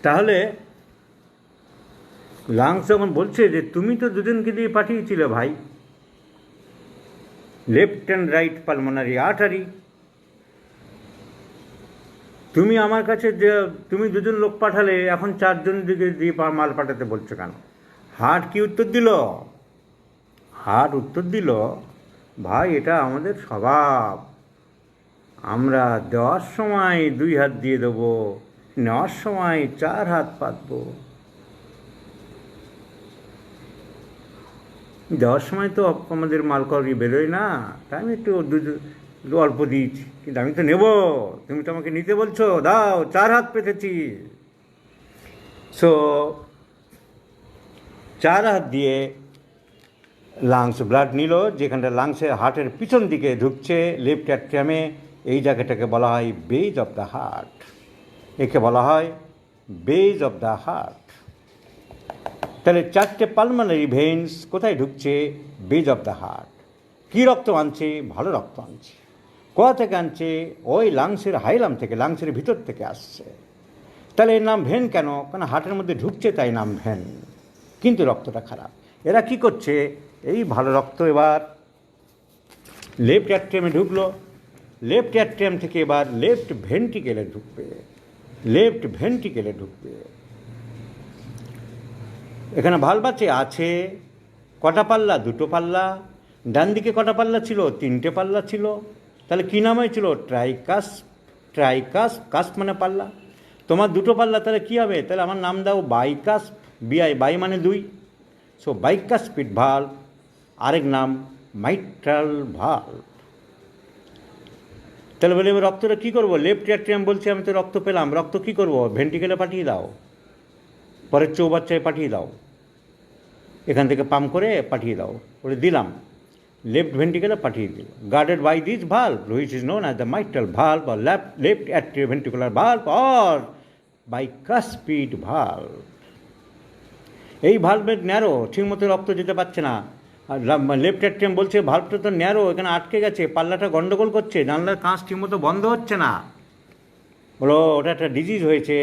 তাহলে লাংস যখন বলছে যে তুমি তো 2 জনকে দিয়ে পাঠিয়েছিলে ভাই, left and right pulmonary artery, তুমি আমার কাছে যে তুমি 2 জন লোক পাঠালে, এখন 4 জন দিকে দিয়ে মাল পাঠাতে বলছো কেন? হার্ট কি উত্তর দিল? হার্ট উত্তর দিল, ভাই এটা আমাদের স্বভাব, আমরা দেওয়ার সময় 2 হাত দিয়ে দেবো, নেওয়ার সময় 4 হাত পাতবো। দেওয়ার সময় তো আমাদের মাল করি বেরোয় না, তাই আমি একটু অল্প দিয়েছি, কিন্তু আমি তো নেব, তুমি তো আমাকে নিতে বলছো, দাও, 4 হাত পেতেছি। সো 4 হাত দিয়ে লাংস ব্লাড নিল, যেখানটা লাংসের হার্টের পিছন দিকে ঢুকছে, লেফট অ্যাট্রিয়ামে। এই জায়গাটাকে বলা হয় বেজ অফ দ্য হার্ট, একে বলা হয় বেজ অফ দ্য হার্ট। তাহলে 4টে পালমোনারি ভেইনস কোথায় ঢুকছে? Base of the heart. কী রক্ত আনছে? ভালো রক্ত আনছে। কোথা থেকে আনছে? ওই লাংসের হাইলাম থেকে, লাংসের ভিতর থেকে আসছে। তাহলে এর নাম ভেন কেন? কারণ হার্টের মধ্যে ঢুকছে, তাই নাম ভেন। কিন্তু রক্তটা খারাপ। এরা কি করছে? এই ভালো রক্ত এবার লেফট অ্যাট্রিয়ামে ঢুকলো, লেফট অ্যাট্রিয়াম থেকে এবার লেফট ভেন্ট্রিকেলে ঢুকবে, লেফট ভেন্ট্রিকেলে ঢুকবে। এখানে ভালভ আছে কটা পাল্লা? 2টো পাল্লা। ডান দিকে কটা পাল্লা ছিল? 3টে পাল্লা ছিল। তাহলে কী নাম হয়েছিল? ট্রাইকাস্প। ট্রাইকাস্প, কাস্প মানে পাল্লা। তোমার 2টো পাল্লা, তাহলে কী হবে? তাহলে আমার নাম দাও বাইকাস্প। বাই মানে 2। সো বাইকাস্পিড ভাল্ভ, আরেক নাম মাইট্রাল ভাল্ভ। তাহলে বলে এবার রক্তটা কী করবো? লেফট অ্যাট্রিয়াম বলছে আমি তো রক্ত পেলাম, রক্ত কী করবো? ভেন্ট্রিকেলে পাঠিয়ে দাও, পরের চৌবাচ্চায় পাঠিয়ে দাও, এখান থেকে পাম্প করে পাঠিয়ে দাও। বলে দিলাম, লেফট ভেন্ট্রিকেলে পাঠিয়ে দিল। Guarded by this valve which is known as the mitral valve or left atrioventricular valve or bicuspid valve. এই ভাল্ভের ন্যারো, ঠিকমতো রক্ত যেতে পারছে না। আর লেফট অ্যাট্রিয়াম বলছে ভাল্ভটা তো ন্যারো, এখানে আটকে গেছে, পাল্লাটা গন্ডগোল করছে, জানলার কাঁচ ঠিকমতো বন্ধ হচ্ছে না। বলো ওটা একটা ডিজিজ হয়েছে,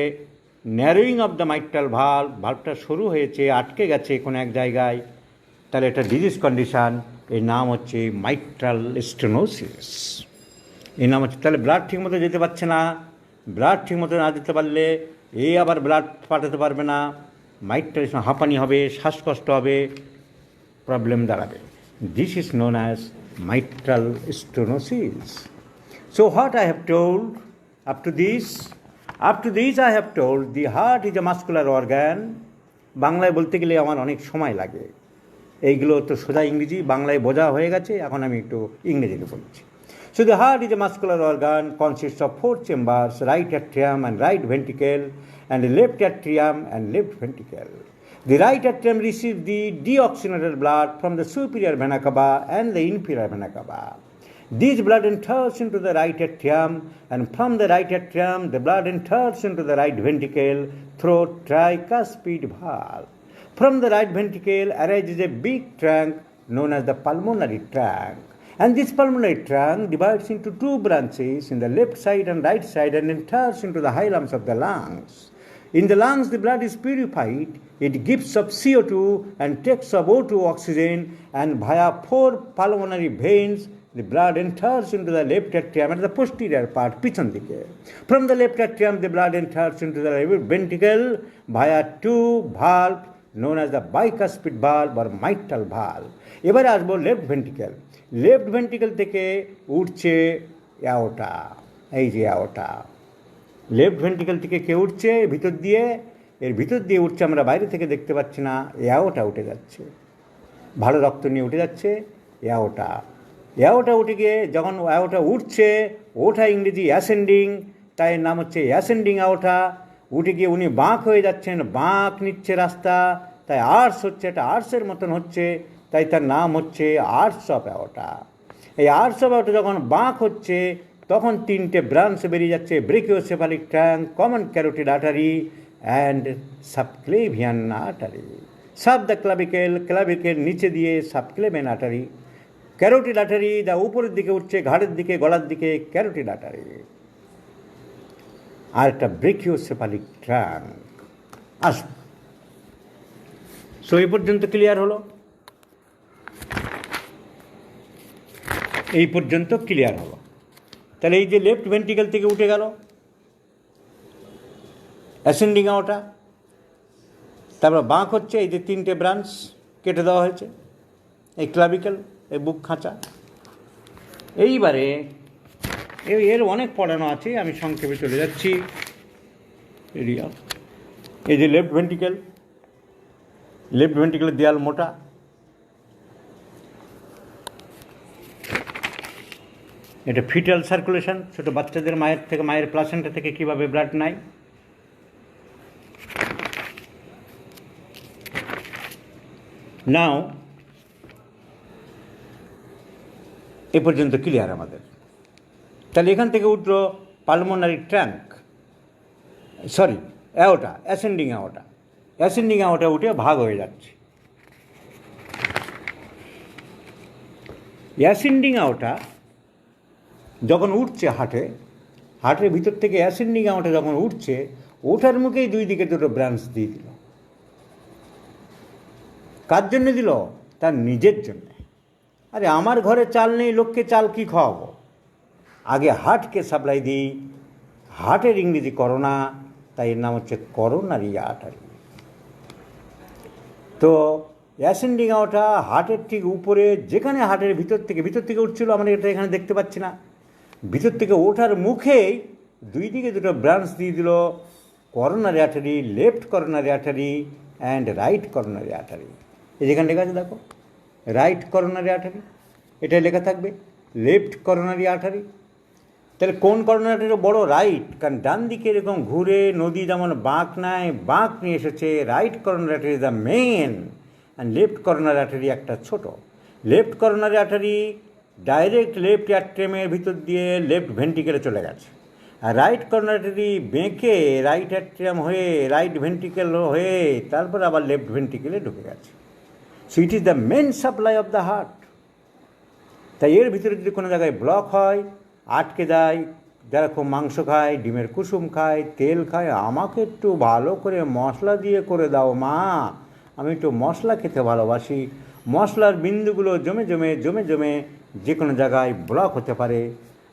narrowing of the mitral valve, ভাল্ভটা সরু হয়েছে, আটকে গেছে কোনো এক জায়গায়, তাহলে এটা ডিজিজ কন্ডিশান, এর নাম হচ্ছে মাইট্রাল স্টেনোসিস। এই নাম হচ্ছে, তাহলে ব্লাড ঠিকমতো যেতে পারছে না, ব্লাড ঠিকমতো না যেতে পারলে আবার ব্লাড পাঠাতে পারবে না, মাইট্রাল হাঁপানি হবে, শ্বাসকষ্ট হবে, প্রবলেম দাঁড়াবে। This is known as mitral stenosis. So what I have told up to this I have told the heart is a muscular organ. বাংলায় বলতে গেলে আমার অনেক সময় লাগে, এইগুলো তো সোজা ইংরেজি, বাংলায় বোঝা হয়ে গেছে, এখন আমি একটু ইংরেজিতে বলছি। So the heart is a muscular organ, consists of 4 chambers, right atrium and right ventricle, and left atrium and left ventricle. The right atrium receives the deoxygenated blood from the superior vena cava and the inferior vena cava. This blood enters into the right atrium, and from the right atrium, the blood enters into the right ventricle through tricuspid valve. From the right ventricle arises a big trunk known as the pulmonary trunk. And this pulmonary trunk divides into 2 branches in the left side and right side and enters into the hilums of the lungs. In the lungs, the blood is purified. It gives up CO2 and takes up O2 oxygen, and via 4 pulmonary veins, the blood enters into the left atrium at the posterior part, pichon dike. From the left atrium, the blood enters into the right ventricle via 2 valves known as the bicuspid valve or mitral valve. এবারে আসবো লেফট ভেন্ট্রিকেল। লেফট ভেন্ট্রিকেল থেকে উঠছে অ্যাওর্টা, এই যে অ্যাওর্টা, লেফট ভেন্ট্রিকেল থেকে কে উঠছে ভিতর দিয়ে, এর ভিতর দিয়ে উঠছে, আমরা বাইরে থেকে দেখতে পাচ্ছি না, অ্যাওর্টা উঠে যাচ্ছে, ভালো রক্ত নিয়ে উঠে যাচ্ছে অ্যাওর্টা। অ্যাওর্টা উঠে গিয়ে যখন অ্যাওর্টা উঠছে, ওঠা ইংরেজি অ্যাসেন্ডিং, তাই এর নাম হচ্ছে অ্যাসেন্ডিং অ্যাওর্টা। উঠে গিয়ে উনি বাঁক হয়ে যাচ্ছেন, বাঁক নিচ্ছে রাস্তা, তাই আর্টস হচ্ছে, এটা আর্টসের মতন হচ্ছে, তাই তার নাম হচ্ছে আর্টস অফ অ্যাওর্টা। এই আর্টস অফ অ্যাওর্টা যখন বাঁক হচ্ছে, তখন 3টে ব্রাঞ্চ বেরিয়ে যাচ্ছে, brachiocephalic trunk, common carotid artery and subclavian artery. Sub the clavicle, clavicle নিচে দিয়ে সাবক্লেভিয়ান আর্টারি, ক্যারোটিড আর্টারি যা উপরের দিকে উঠছে, ঘাড়ের দিকে, গলার দিকে, ক্যারোটিড আর্টারি, আর একটা ব্রেকিওসেফালিক ট্র্যাঙ্ক। আসুন, সো এই পর্যন্ত ক্লিয়ার হলো, এই পর্যন্ত ক্লিয়ার হলো। তাহলে এই যে লেফট ভেন্ট্রিকেল থেকে উঠে গেল অ্যাসেন্ডিং অ্যাওর্টা, তারপর বাঁক হচ্ছে, এই যে 3টে ব্রাঞ্চ কেটে দেওয়া হয়েছে, এই ক্লাভিকেল, এই বুক খাঁচা। এইবারে এর অনেক পড়ানো আছে, আমি সংক্ষেপে চলে যাচ্ছি। এরিয়া, এই যে লেফট ভেন্ট্রিকেল, লেফট ভেন্ট্রিকেলের দেয়াল মোটা, এটা ফিটাল সার্কুলেশন, ছোটো বাচ্চাদের মায়ের থেকে, মায়ের প্লাসেন্টা থেকে কীভাবে ব্লাড নেয়। নাও এ পর্যন্ত ক্লিয়ার আমাদের। তাহলে এখান থেকে উঠলো pulmonary trunk, sorry aorta, ascending aorta. Ascending aorta উঠে ভাগ হয়ে যাচ্ছে। অ্যাসেন্ডিং অ্যাওর্টা যখন উঠছে হার্টে, হার্টের ভিতর থেকে অ্যাসেন্ডিং অ্যাওর্টা যখন উঠছে, ওঠার মুখেই 2 দিকে 2টো ব্রাঞ্চ দিয়ে দিল। কার জন্য দিল? তার নিজের জন্যে। আরে আমার ঘরে চাল নেই, লোককে চাল কি খাওয়াবো, আগে হার্টকে সাপ্লাই দিই। হার্টের ইংরেজি করোনা, তাই এর নাম হচ্ছে করোনারি আর্টারি। তো অ্যাসেন্ডিং অ্যাওর্টা হার্টের ঠিক উপরে, যেখানে হার্টের ভিতর থেকে উঠছিল, আমরা এটা এখানে দেখতে পাচ্ছি না, ভিতর থেকে ওঠার মুখেই 2 দিকে 2টো ব্রাঞ্চ দিয়ে দিল, coronary artery, left coronary artery and right coronary artery. এই যেখানে লেখা আছে দেখো, রাইট করোনারি আর্টারি, এটা লেখা থাকবে লেফট করোনারি আর্টারি। তাহলে কোন করোনারি আর্টারি বড়? রাইট, কারণ ডান দিকে এরকম ঘুরে নদী যেমন বাঁক নেয়, বাঁক নিয়ে এসেছে। Right coronary artery the main, and left coronary artery একটা ছোট। Left coronary artery direct left অ্যাট্রিয়ামের ভিতর দিয়ে লেফট ভেন্ট্রিকেলে চলে গেছে, আর রাইট করোনারি আর্টারি বেঁকে রাইট অ্যাট্রিয়াম হয়ে, রাইট ভেন্ট্রিকেল হয়ে, তারপর আবার লেফট ভেন্ট্রিকেলে ঢুকে গেছে। So it is the main supply of the heart. তাই এর ভিতরে যদি কোনো জায়গায় ব্লক হয়, আটকে যায়, যারা খুব মাংস খায়, ডিমের কুসুম খায়, তেল খায়, আমাকে একটু ভালো করে মশলা দিয়ে করে দাও মা, আমি একটু মশলা খেতে ভালোবাসি। মশলার বিন্দুগুলো জমে জমে জমে জমে যে কোনো জায়গায় ব্লক হতে পারে।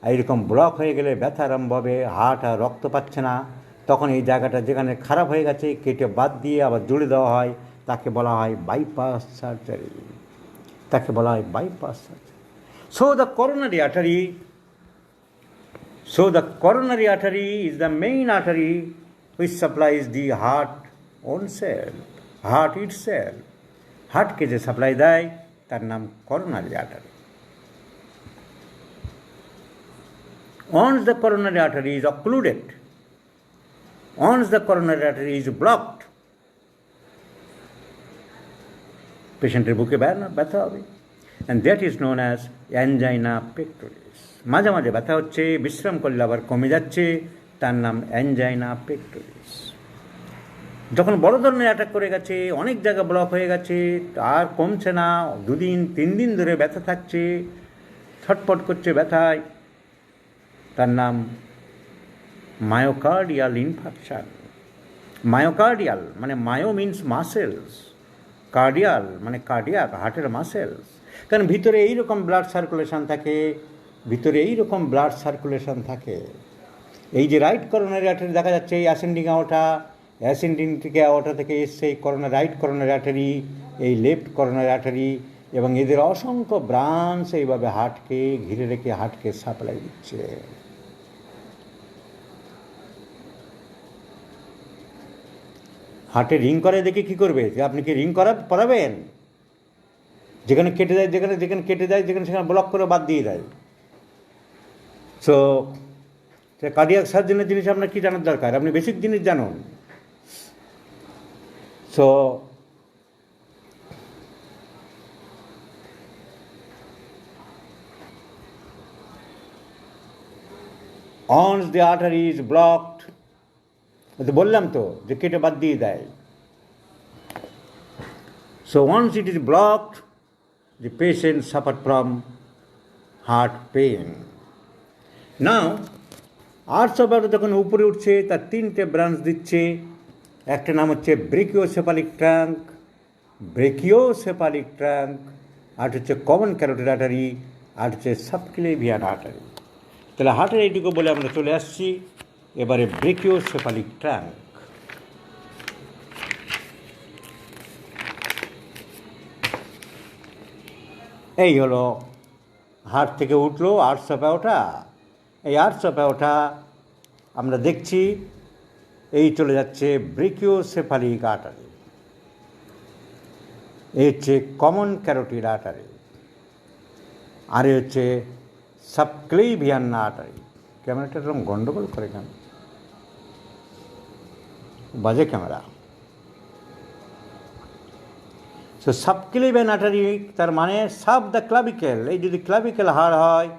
এইরকম ব্লক হয়ে গেলে ব্যথা আরম্ভ হবে, হার্ট আর রক্ত পাচ্ছে না, তখন এই জায়গাটা যেখানে খারাপ হয়ে গেছে কেটে বাদ দিয়ে আবার জুড়ে দেওয়া হয়, তাকে বলা হয় বাইপাস সার্জারি। তাকে বলা হয় bypass surgery. So the coronary artery is the main artery which supplies the heart own self, heart itself. হার্টকে যে সাপ্লাই দেয় তার নাম coronary artery. Once the coronary artery is occluded, once the coronary artery is blocked, পেশেন্টের বুকে ব্যথা হবে, and that is known as angina pectoris. মাঝে মাঝে ব্যথা হচ্ছে, বিশ্রাম করলে আবার কমে যাচ্ছে, তার নাম অ্যাঞ্জাইনা পেক্টোরিস। যখন বড় ধরনের অ্যাটাক করে গেছে, অনেক জায়গা ব্লক হয়ে গেছে, আর কমছে না, 2 দিন 3 দিন ধরে ব্যথা থাকছে, ছটপট করছে ব্যথায়, তার নাম মায়োকার্ডিয়াল ইনফাকশান। মায়োকার্ডিয়াল মানে মায়ো মিন্স মাসেলস, কার্ডিয়াল মানে কার্ডিয়াক, হার্টের মাসেলস। কারণ ভিতরে এইরকম ব্লাড সার্কুলেশন থাকে, এই যে রাইট করোনারি আর্টারি দেখা যাচ্ছে, এই অ্যাসেন্ডিং আওটা থেকে এসছে এই রাইট করোনারি আর্টারি, এই লেফট করোনারি আর্টারি, এবং এদের অসংখ্য ব্রাঞ্চ এইভাবে হার্টকে ঘিরে রেখে হার্টকে সাপ্লাই দিচ্ছে। হার্টে রিং করে দেখে কী করবে? যে আপনি কি রিং পরাবেন? যেখানে কেটে যায় সেখানে ব্লক করে বাদ দিয়ে দেয়। সো কার্ডিয়াক সার্জনের জিনিস আপনার কী জানার দরকার? আপনি বেসিক জিনিস জানুন। So once the artery is blocked, বললাম তো যে কেটে বাদ দিয়ে দেয়। So once it is blocked, the patient suffered from heart pain. Now, arts of aorta যখন উপরে উঠছে, তার 3টে ব্রাঞ্চ দিচ্ছে। একটা নাম হচ্ছে ব্রেকিওসেফালিক ট্রাঙ্ক, আর হচ্ছে কমন ক্যারোটিড আর্টারি, আর হচ্ছে সাবক্লেভিয়ান আর্টারি। তাহলে হার্টের এইটুকু বলে আমরা চলে আসছি এবারে ব্রেকিওসেফালিক ট্রাঙ্ক। এই হলো হার্ট থেকে উঠলো আর্টস অফ অ্যাওর্টা। এই আর্টস অফ অ্যাওর্টা আমরা দেখছি এই চলে যাচ্ছে ব্রেকিওসেফালিক আর্টারি, এই হচ্ছে কমন ক্যারোটিড আর্টারি, আর হচ্ছে সাবক্লেভিয়ান আর্টারি। ক্যামেরাটা এরকম গন্ডগোল করে কেন? বাজে ক্যামেরা। সো সাবক্লেভিয়ান আর্টারি তার মানে সাব দ্য ক্লাভিকেল, এই যদি ক্লাভিকেল হাড় হয়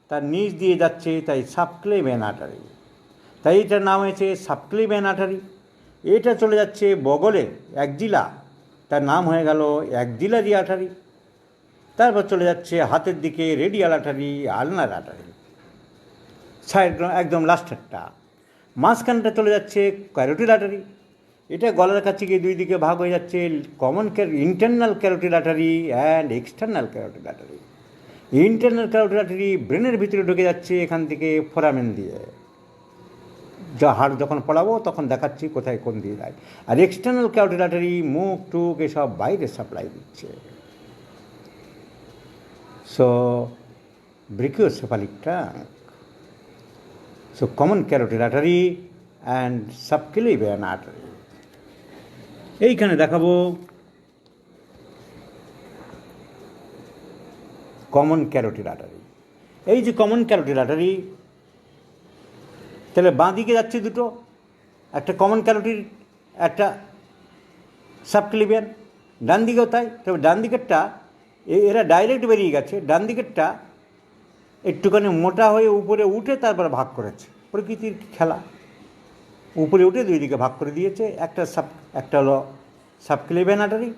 তার নিচ দিয়ে যাচ্ছে, তাই সাবক্লেভিয়ান আর্টারি, তাই এটার নাম হয়েছে সাবক্লেভিয়ান আর্টারি। এটা চলে যাচ্ছে বগলে একজিলা, তার নাম হয়ে গেল একজিলারি আর্টারি। তারপর চলে যাচ্ছে হাতের দিকে radial artery, ulnar artery. Side একদম লাস্টেরটা মাঝখানটা চলে যাচ্ছে ক্যারোটিড আর্টারি। এটা গলার কাছে গিয়ে 2 দিকে ভাগ হয়ে যাচ্ছে internal carotid artery and external carotid artery. Internal carotid artery ব্রেনের ভিতরে ঢুকে যাচ্ছে এখান থেকে ফোরামেন দিয়ে, হাড় যখন পড়াবো তখন দেখাচ্ছি কোথায় কোন দিয়ে যায়। আর এক্সটার্নাল ক্যারোটিড আর্টারি মুখ টুক এসব বাইরে সাপ্লাই দিচ্ছে। So brachiocephalic trunk, so common carotid artery and subclavian artery. এইখানে দেখাবো কমন ক্যারোটিড আর্টারি। এই যে কমন ক্যারোটিড আর্টারি, তাহলে বাঁ দিকে যাচ্ছে দুটো, একটা কমন ক্যারোটিড, একটা সাবক্লেভিয়ান। ডান দিকেও তাই, তবে ডান দিকেরটা এরা ডাইরেক্ট বেরিয়ে গেছে, ডান দিকেরটা একটুখানি মোটা হয়ে উপরে উঠে তারপর ভাগ করেছে। প্রকৃতির খেলা, উপরে উঠে 2 দিকে ভাগ করে দিয়েছে। একটা হলো সাবক্লেভিয়ান আর্টারি,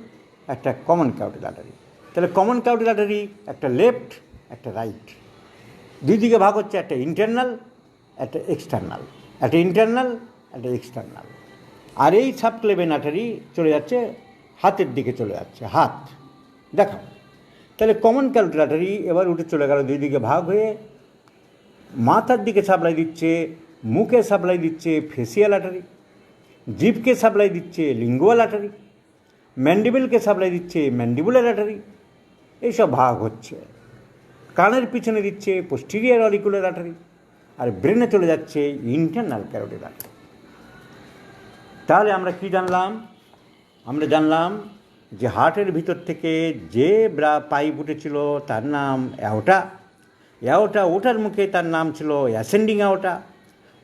একটা কমন ক্যারোটিড আর্টারি। তাহলে কমন ক্যারোটিড আর্টারি একটা লেফট একটা রাইট, 2 দিকে ভাগ হচ্ছে, একটা ইন্টারনাল একটা এক্সটার্নাল, একটা ইন্টারনাল, একটা এক্সটার্নাল। আর এই সাবক্লেভিয়ান আর্টারি চলে যাচ্ছে হাতের দিকে, চলে যাচ্ছে হাত। দেখাও তাহলে কমন ক্যারোটিড আর্টারি এবার উঠে চলে গেল দুই দিকে ভাগ হয়ে, মাথার দিকে সাপ্লাই দিচ্ছে, মুখে সাপ্লাই দিচ্ছে ফেসিয়াল আর্টারি, জিভকে সাপ্লাই দিচ্ছে লিঙ্গুয়াল আর্টারি, ম্যান্ডিবেলকে সাপ্লাই দিচ্ছে ম্যান্ডিবুলার আর্টারি। এইসব ভাগ হচ্ছে। কানের পিছনে দিচ্ছে পোস্টিরিয়ার অরিকুলার আর্টারি, আর ব্রেনে চলে যাচ্ছে ইন্টারনাল ক্যারোটিড আর্টারি। তাহলে আমরা কি জানলাম? আমরা জানলাম যে হার্টের ভিতর থেকে যে পাইপ উঠেছিল তার নাম অ্যাওর্টা। অ্যাওর্টা ওটার মুখে তার নাম ছিল অ্যাসেন্ডিং অ্যাওর্টা।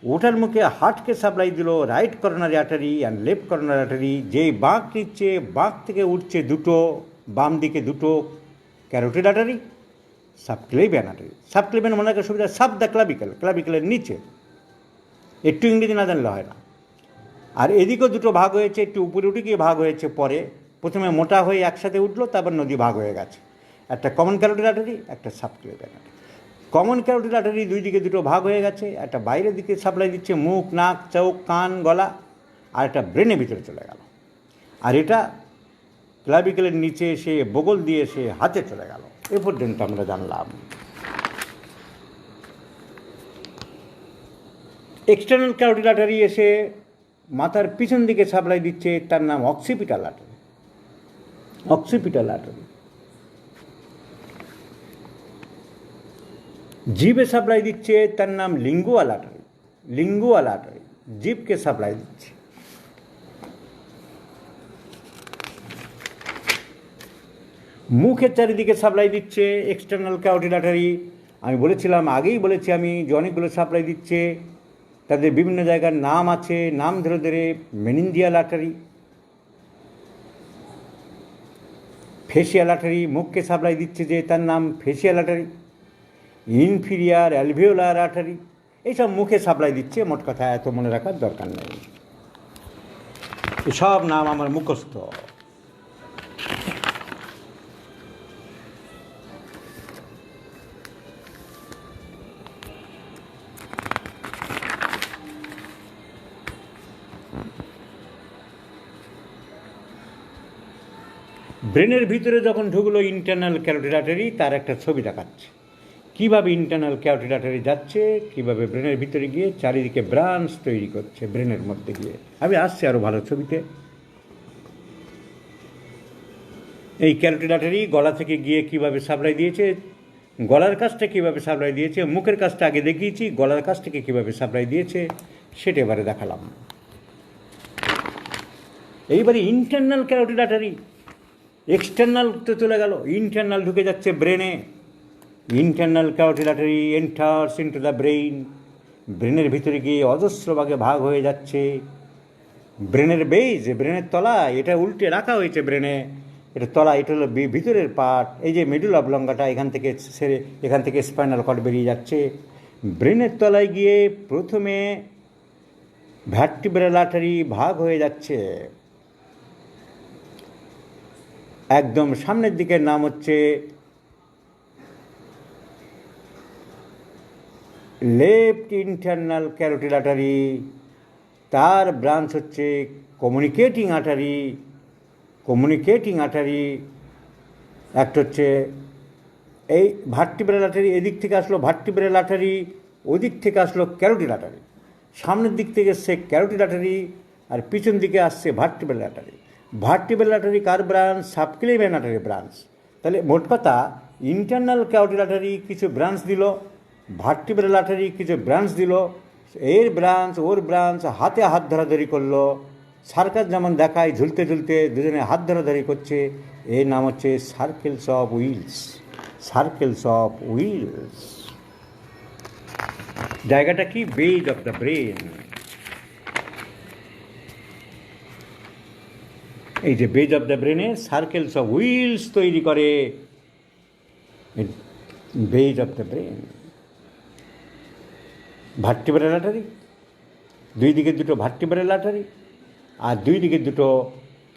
ওটার মুখে হার্টকে সাপ্লাই দিল right coronary artery and left coronary artery. যেই বাঁক নিচ্ছে, বাঁক থেকে উঠছে দুটো, বাম দিকে দুটো carotid artery, subclavian artery. Subclavian মনে রাখার সুবিধা, সাব দ্য ক্লাভিকেল, ক্লাভিকেলের নিচে, একটু ইংরেজি না জানলে হয় না। আর এদিকেও দুটো ভাগ হয়েছে, একটু উপরে উঠে গিয়ে ভাগ হয়েছে পরে। প্রথমে মোটা হয়ে একসাথে উঠলো, তারপর নদী ভাগ হয়ে গেছে। একটা কমন ক্যারোটিড আর্টারি, একটা subclavian artery. Common carotid artery দুই দিকে দুটো ভাগ হয়ে গেছে। একটা বাইরের দিকে সাপ্লাই দিচ্ছে মুখ, নাক, চোখ, কান, গলা, আর একটা ব্রেনের ভিতরে চলে গেল। আর এটা ক্লাভিকেলের নিচে এসে বগল দিয়ে এসে হাতে চলে গেল। এ পর্যন্ত আমরা জানলাম। এক্সটার্নাল ক্যারোটিড আর্টারি এসে মাথার পিছন দিকে সাপ্লাই দিচ্ছে, তার নাম অক্সিপিটাল আর্টারি, অক্সিপিটাল আর্টারি। জিভে সাপ্লাই দিচ্ছে, তার নাম লিঙ্গুয়াল আর্টারি, লিঙ্গুয়াল আর্টারি, জিভকে সাপ্লাই দিচ্ছে। মুখের চারিদিকে সাপ্লাই দিচ্ছে এক্সটার্নাল ক্যারোটিড আর্টারি। আমি বলেছিলাম, আগেই বলেছি আমি, যে অনেকগুলো সাপ্লাই দিচ্ছে, তাদের বিভিন্ন জায়গার নাম আছে, নাম ধরে ধরে মেনিনজিয়াল আর্টারি, ফেসিয়াল আর্টারি। মুখকে সাপ্লাই দিচ্ছে যে, তার নাম facial artery, inferior alveolar artery. এইসব মুখে সাপ্লাই দিচ্ছে। মোট কথা এত মনে রাখার দরকার নেই, এসব নাম আমার মুখস্থ। ব্রেনের ভিতরে যখন ঢুকলো ইন্টারনাল ক্যারোটিড আর্টারি, তার একটা ছবি দেখাচ্ছে কীভাবে ইন্টারনাল ক্যারোটিড আর্টারি যাচ্ছে, কীভাবে ব্রেনের ভিতরে গিয়ে চারিদিকে ব্রাঞ্চ তৈরি করছে ব্রেনের মধ্যে গিয়ে। আমি আসছি আরও ভালো ছবিতে। এই ক্যারোটিড আর্টারি গলা থেকে গিয়ে কীভাবে সাপ্লাই দিয়েছে, গলার কাছটা কীভাবে সাপ্লাই দিয়েছে, মুখের কাছটা আগে দেখিয়েছি, গলার কাছ থেকে কীভাবে সাপ্লাই দিয়েছে সেটা এবারে দেখালাম। এইবারে ইন্টারনাল ক্যারোটিড আর্টারি, এক্সটার্নাল তো চলে গেল, ইন্টারনাল ঢুকে যাচ্ছে ব্রেনে। Internal carotid artery enters into the brain. ব্রেনের ভিতরে গিয়ে অজস্র ভাগে ভাগ হয়ে যাচ্ছে। ব্রেনের বেজ, ব্রেনের তলা, এটা উল্টে রাখা হয়েছে ব্রেনে, এটা তলা, এটা হলো ভিতরের পার্ট। এই যে মিডল অবলঙ্গাটা, এখান থেকে সেরে, এখান থেকে স্পাইনাল কর্ড বেরিয়ে যাচ্ছে। ব্রেনের তলায় গিয়ে প্রথমে ভার্টিব্রাল আর্টারি ভাগ হয়ে যাচ্ছে। একদম সামনের দিকের নাম হচ্ছে লেফট ইন্টারনাল ক্যারোটিড আর্টারি। তার ব্রাঞ্চ হচ্ছে কমিউনিকেটিং আর্টারি, কমিউনিকেটিং আর্টারি। একটা হচ্ছে এই ভার্টিব্রাল আর্টারি, এদিক থেকে আসলো ভার্টিব্রাল আর্টারি, ওদিক থেকে আসলো ক্যারোটিড আর্টারি। সামনের দিক থেকে এসছে ক্যারোটিড আর্টারি, আর পিছন দিকে আসছে ভার্টিব্রাল আর্টারি। ভার্টিব্রাল আর্টারি কার ব্রাঞ্চ? Subclavian artery branch. তাহলে মোট কথা, ইন্টারনাল ক্যারোটিড আর্টারি কিছু ব্রাঞ্চ দিল, ভার্টিব্রাল আর্টারি কিছু ব্রাঞ্চ দিল, এর ব্রাঞ্চ ওর ব্রাঞ্চ হাতে হাত ধরাধরি করলো। সার্কাস যেমন দেখায়, ঝুলতে ঝুলতে দুজনে হাত ধরাধরি করছে, এর নাম হচ্ছে circles of Willis, circles of Willis. জায়গাটা কি? Base of the brain. এই যে বেজ অফ দ্য ব্রেনে সার্কেলস অফ উইলস তৈরি করে, base of the brain. Vertebral artery, দুই দিকে দুটো ভার্টিব্রাল আর্টারি, আর দুই দিকে দুটো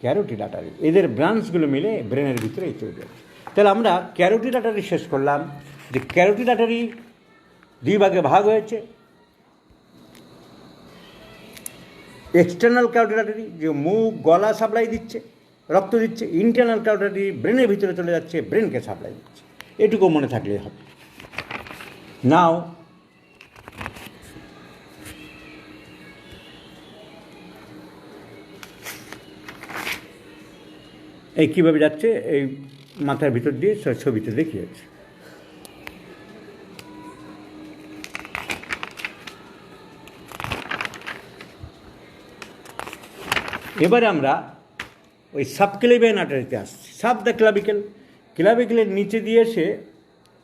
ক্যারোটিড আর্টারি। এদের ব্রাঞ্চগুলো মিলে ব্রেনের ভিতরেই তৈরি হচ্ছে। তাহলে আমরা ক্যারোটিড আর্টারি শেষ করলাম, যে ক্যারোটিড আর্টারি দুই ভাগে ভাগ হয়েছে। এক্সটার্নাল ক্যারোটিড আর্টারি যে মুখ গলা সাপ্লাই দিচ্ছে, রক্ত দিচ্ছে, ইন্টারনাল ক্যারোটিড আর্টারি ব্রেনের ভিতরে চলে যাচ্ছে, ব্রেনকে সাপ্লাই দিচ্ছে। এটুকু মনে থাকলেই হবে। নাও এই কীভাবে যাচ্ছে এই মাথার ভিতর দিয়ে ছবিতে দেখিয়েছে। এবারে আমরা ওই সাবক্লেভিয়ান আর্টারিতে আসছি। সাব দ্য ক্লাভিকেল, ক্লাভিকেলের নিচে দিয়ে এসে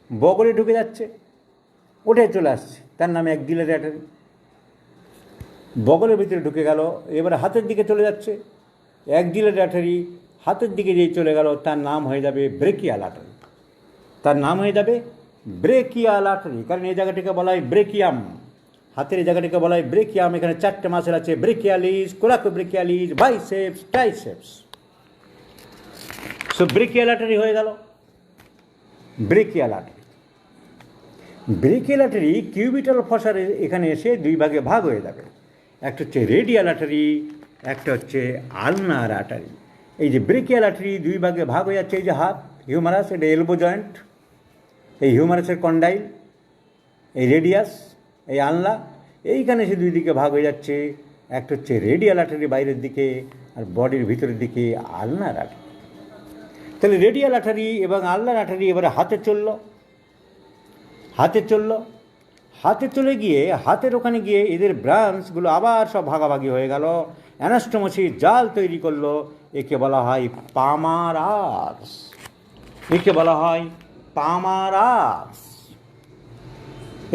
বগলে ঢুকে যাচ্ছে, ওটাই চলে আসছে, তার নামে অ্যাক্সিলারি আর্টারি। বগলের ভিতরে ঢুকে গেল, এবারে হাতের দিকে চলে যাচ্ছে, অ্যাক্সিলারি আর্টারি হাতের দিকে যেই চলে গেল তার নাম হয়ে যাবে ব্রেকিয়াল আর্টারি। তার নাম হয়ে যাবে ব্রেকিয়াল আর্টারি, কারণ এই জায়গাটাকে বলা হয় ব্রেকিয়াম। হাতের এই জায়গাটাকে বলা হয় ব্রেকিয়াম। এখানে 4টে মাসেল আছে, ব্রেকিয়ালিস, কোলাকোব্রেকিয়ালিস, বাইসেপস, ট্রাইসেপস। সো ব্রেকিয়াল আর্টারি হয়ে গেল ব্রেকিয়াল আর্টারি। ব্রেকিয়াল আর্টারি কিউবিটাল ফসার এখানে এসে দুই ভাগে ভাগ হয়ে যাবে। একটা হচ্ছে রেডিয়াল আর্টারি, একটা হচ্ছে আলনার আর্টারি। এই যে ব্রেকিয়াল আর্টারি দুই ভাগে ভাগ হয়ে যাচ্ছে, এই যে হাত হিউমারাস, এটা এলবো জয়েন্ট, এই হিউমারাসের কন্ডাইল, এই রেডিয়াস, এই আলনা, এইখানে সে দুই দিকে ভাগ হয়ে যাচ্ছে। একটা হচ্ছে রেডিয়াল আর্টারি বাইরের দিকে, আর বডির ভিতরের দিকে আলনার আর্টারি। তাহলে রেডিয়াল আর্টারি এবং আলনার আর্টারি এবারে হাতে চলল, হাতে চলে গিয়ে হাতের ওখানে গিয়ে এদের ব্রাঞ্চগুলো আবার সব ভাগাভাগি হয়ে গেল, অ্যানাস্টোমোসিস জাল তৈরি করলো। একে বলা হয় পামার আর্স, একে বলা হয় পামার আর্স।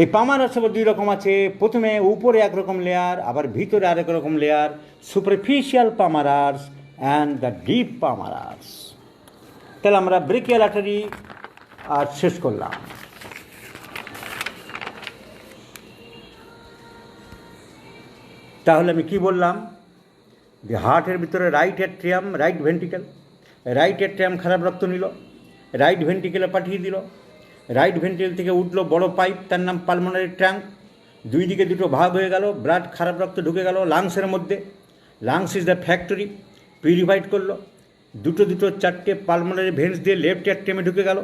এই পামার আর্স আবার দুই রকম আছে। প্রথমে উপরে একরকম লেয়ার, আবার ভিতরে আরেক রকম layer, superficial palmar arch and the deep palmar arch. তাহলে আমরা ব্রেকিয়াল আর্টারি আর শেষ করলাম। তাহলে আমি কি বললাম, যে হার্টের ভিতরে right atrium, right ventricle, right atrium খারাপ রক্ত নিল, রাইট ভেন্ট্রিকেলে পাঠিয়ে দিল, রাইট ভেন্ট্রিকেল থেকে উঠলো বড় পাইপ, তার নাম পালমোনারি ট্যাঙ্ক। দুই দিকে দুটো ভাগ হয়ে গেল, ব্লাড খারাপ রক্ত ঢুকে গেল লাংসের মধ্যে। Lungs is the factory, purified করলো। দুটো 4টে পালমোনারি ভেন্স দিয়ে লেফট অ্যাট্রিয়ামে ঢুকে গেল।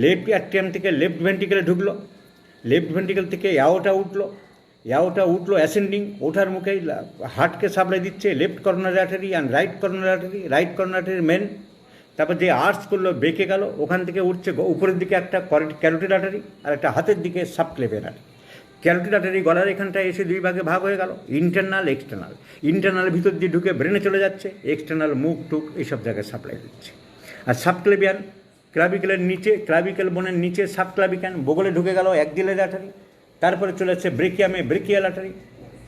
লেফট অ্যাট্রিয়াম থেকে লেফট ভেন্ট্রিকেলে ঢুকলো, লেফট ভেন্ট্রিকেল থেকে অ্যাওটা উঠলো অ্যাসেন্ডিং, ওঠার মুখেই হার্টকে সাপ্লাই দিচ্ছে left coronary artery and right coronary artery, right coronary artery main. তারপর যে আর্চ করলো বেঁকে গেল, ওখান থেকে উঠছে উপরের দিকে একটা ক্যারোটিড আর্টারি আর একটা হাতের দিকে সাবক্লেভিয়ান আর্টারি। ক্যারোটিড আর্টারি গলার এখানটায় এসে দুই ভাগে ভাগ হয়ে গেল, ইন্টারনাল এক্সটার্নাল। ইন্টারনাল ভিতর দিয়ে ঢুকে ব্রেনে চলে যাচ্ছে, এক্সটার্নাল মুখ টুক এইসব জায়গায় সাপ্লাই দিচ্ছে। আর সাবক্লেভিয়ান ক্লাভিকেলের নিচে, ক্লাভিকেল বোনের নিচে সাবক্লাভিকান, বগলে ঢুকে গেল অ্যাক্সিলারি আর্টারি। তারপরে চলে যাচ্ছে ব্রেকিয়ামে ব্রেকিয়াল আর্টারি।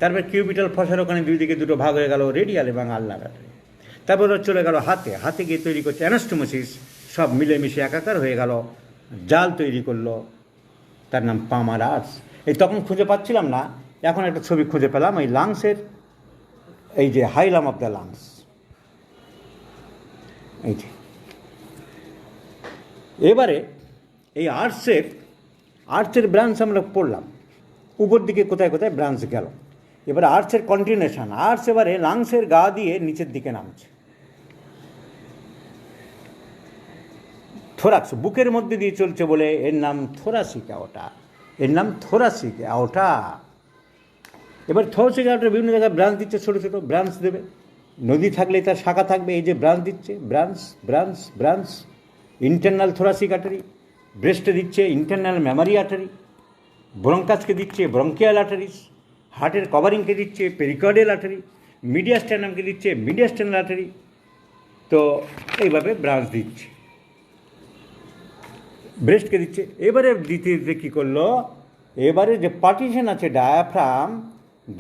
তারপরে কিউবিটাল ফসার ওখানে দুই দিকে দুটো ভাগ হয়ে গেল, রেডিয়াল এবং আলনার আর্টারি। তারপরে চলে গেল হাতে গিয়ে তৈরি করছে অ্যানাস্টোমোসিস, সব মিলেমিশে একাকার হয়ে গেল, জাল তৈরি করলো, তার নাম পামার আর্স। এই তখন খুঁজে পাচ্ছিলাম না, এখন একটা ছবি খুঁজে পেলাম, এই লাংসের এই যে হাইলাম অফ দ্য লাংস, এই যে। এবারে এই আর্চের ব্রাঞ্চ আমরা পড়লাম, উপর দিকে কোথায় কোথায় ব্রাঞ্চ গেল। এবারে আর্চের কন্টিনিউশন, আর্চ এবারে লাংসের গা দিয়ে নিচের দিকে নামছে। থোরাক্স বুকের মধ্যে দিয়ে চলছে বলে এর নাম থোরাসিক অ্যাওর্টা, এর নাম থোরাসিক অ্যাওর্টা। এবার থোরাসিক অ্যাওর্টা বিভিন্ন জায়গায় ব্রাঞ্চ দিচ্ছে, ছোটো ছোটো ব্রাঞ্চ দেবে। নদী থাকলে তার শাখা থাকবে, এই যে ব্রাঞ্চ দিচ্ছে, ব্রাঞ্চ। ইন্টারনাল থোরাসিক আর্টারি, ব্রেস্টে দিচ্ছে ইন্টারনাল মেমারি আর্টারি, ব্রঙ্কাসকে দিচ্ছে ব্রঙ্কিয়াল আর্টারিস, হার্টের কভারিংকে দিচ্ছে পেরিকার্ডিয়াল আর্টারি, মিডিয়াস্টেনামকে দিচ্ছে মিডিয়াস্টেনাল আর্টারি। তো এইভাবে ব্রাঞ্চ দিচ্ছে, ব্রেস্টকে দিচ্ছে। এবারে দিতে দিতে কী করলো, এবারে যে পার্টিশন আছে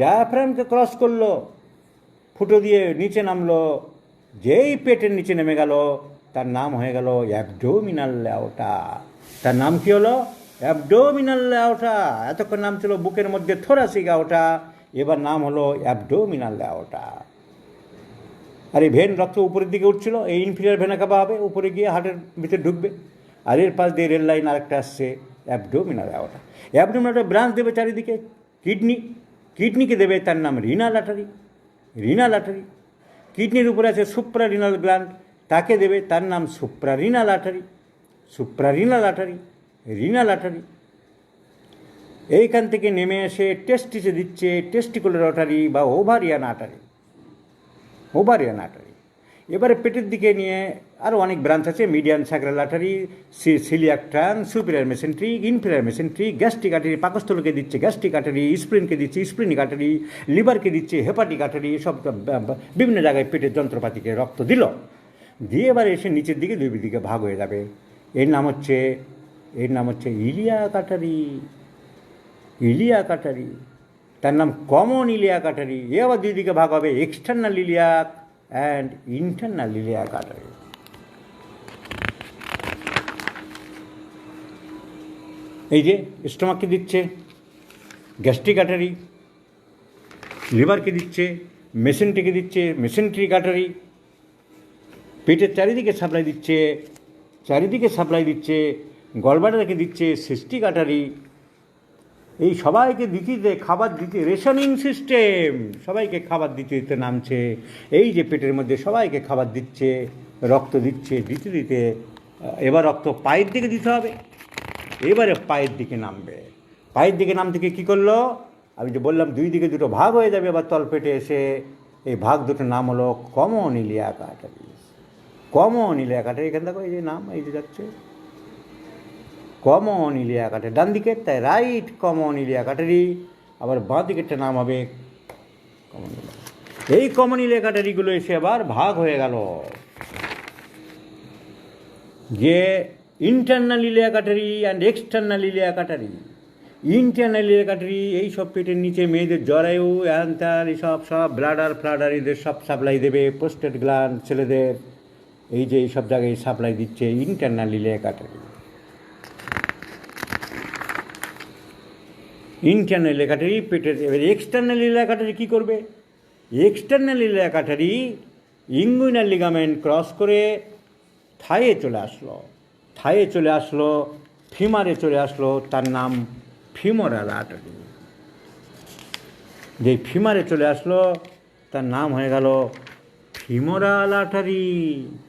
ডায়াফ্রামকে ক্রস করলো, ফুটো দিয়ে নিচে নামলো, যেই পেটের নিচে নেমে গেল তার নাম হয়ে গেল অ্যাবডোমিনাল অ্যাওর্টা। তার নাম কী হলো? Abdominal aorta. এতক্ষণ নাম ছিল বুকের মধ্যে থোরাসিক অ্যাওর্টা, এবার নাম হলো অ্যাবডোমিনাল অ্যাওর্টা। আর এই ভেন রক্ত উপরের দিকে উঠছিল, এই ইনফিরিয়র ভেনা কাবা হবে, উপরে গিয়ে হার্টের ভিতরে ঢুকবে। আর এর পাশ দিয়ে রেল লাইন আরেকটা আসছে, অ্যাবডোমিনাল অ্যাওর্টা। অ্যাবডোমিনাল ব্রাঞ্চ দেবে চারিদিকে, কিডনিকে দেবে তার নাম রিনাল আর্টারি, রিনাল আর্টারি। কিডনির উপরে আছে সুপ্রারিনাল গ্ল্যান্ড, তাকে দেবে, তার নাম suprarenal artery. Suprarenal artery, renal artery. এইখান থেকে নেমে এসে টেস্টিসে দিচ্ছে টেস্টিকুলার আর্টারি বা ওভারিয়ান আর্টারি। Ovarian artery. এবারে পেটের দিকে নিয়ে আরও অনেক ব্রাঞ্চ আছে, median sacral artery, coeliac trunk, superior mesentery, inferior mesentery, gastric artery, পাকস্থলকে দিচ্ছে গ্যাস্ট্রিক আর্টারি, স্প্লিনকে দিচ্ছে স্প্লিনিক আর্টারি, লিভারকে দিচ্ছে হেপাটিক আর্টারি, সব বিভিন্ন জায়গায় পেটের যন্ত্রপাতিকে রক্ত দিল। দিয়ে এবার এসে নিচের দিকে দুই দিকে ভাগ হয়ে যাবে। এর নাম হচ্ছে ইলিয়াক আর্টারি। ইলিয়াক আর্টারি, তার নাম কমন ইলিয়াক আর্টারি। এ আবার দুই দিকে ভাগ হবে, external iliac and internal iliac artery. এই যে স্টোমাককে দিচ্ছে গ্যাস্ট্রিক আর্টারি, লিভারকে দিচ্ছে মেসেন্ট্রিকে দিচ্ছে মেসেন্ট্রিক আর্টারি, পেটের চারিদিকে সাপ্লাই দিচ্ছে গলব্লাডারকে দিচ্ছে সিস্টিক আর্টারি। এই সবাইকে দিতে খাবার দিতে, রেশনিং সিস্টেম, সবাইকে খাবার দিতে নামছে। এই যে পেটের মধ্যে সবাইকে খাবার দিচ্ছে, রক্ত দিচ্ছে, দিতে এবার রক্ত পায়ের দিকে দিতে হবে। এবারে পায়ের দিকে নামবে। পায়ের দিকে নাম থেকে কী করলো, আমি যে বললাম দুই দিকে দুটো ভাগ হয়ে যাবে। এবার তলপেটে এসে এই ভাগ দুটোর নাম হলো common iliac artery. Common iliac artery, এখানে দেখো এই যে নাম, এই যে যাচ্ছে কমন ইলিয়াক আর্টারি, ডান দিকের তাই রাইট কমন ইলিয়াক আর্টারি। আবার বাঁ দিকেরটা নাম হবে কমন ইলিয়াক। এই কমন ইলিয়াক আর্টারিগুলো এসে আবার ভাগ হয়ে গেল। যে internal iliac artery and external iliac artery. Internal iliac artery এই সব পেটের নিচে মেয়েদের জরায়ু অ্যান্টার এইসব ব্লাডার ফ্লাডার এদের সব সাপ্লাই দেবে। প্রোস্টেট গ্ল্যান্ড ছেলেদের, এই যে এই সব জায়গায় সাপ্লাই দিচ্ছে internal iliac artery. Internal iliac artery পেটের। এবার এক্সটার্নাল ইলিয়াক আর্টারি কী করবে? External iliac artery inguinal ligament cross করে থাইয়ে চলে আসলো, ফিমারে চলে আসলো, তার নাম ফিমোরাল আর্টারি। যে ফিমারে চলে আসলো তার নাম হয়ে গেল femoral artery.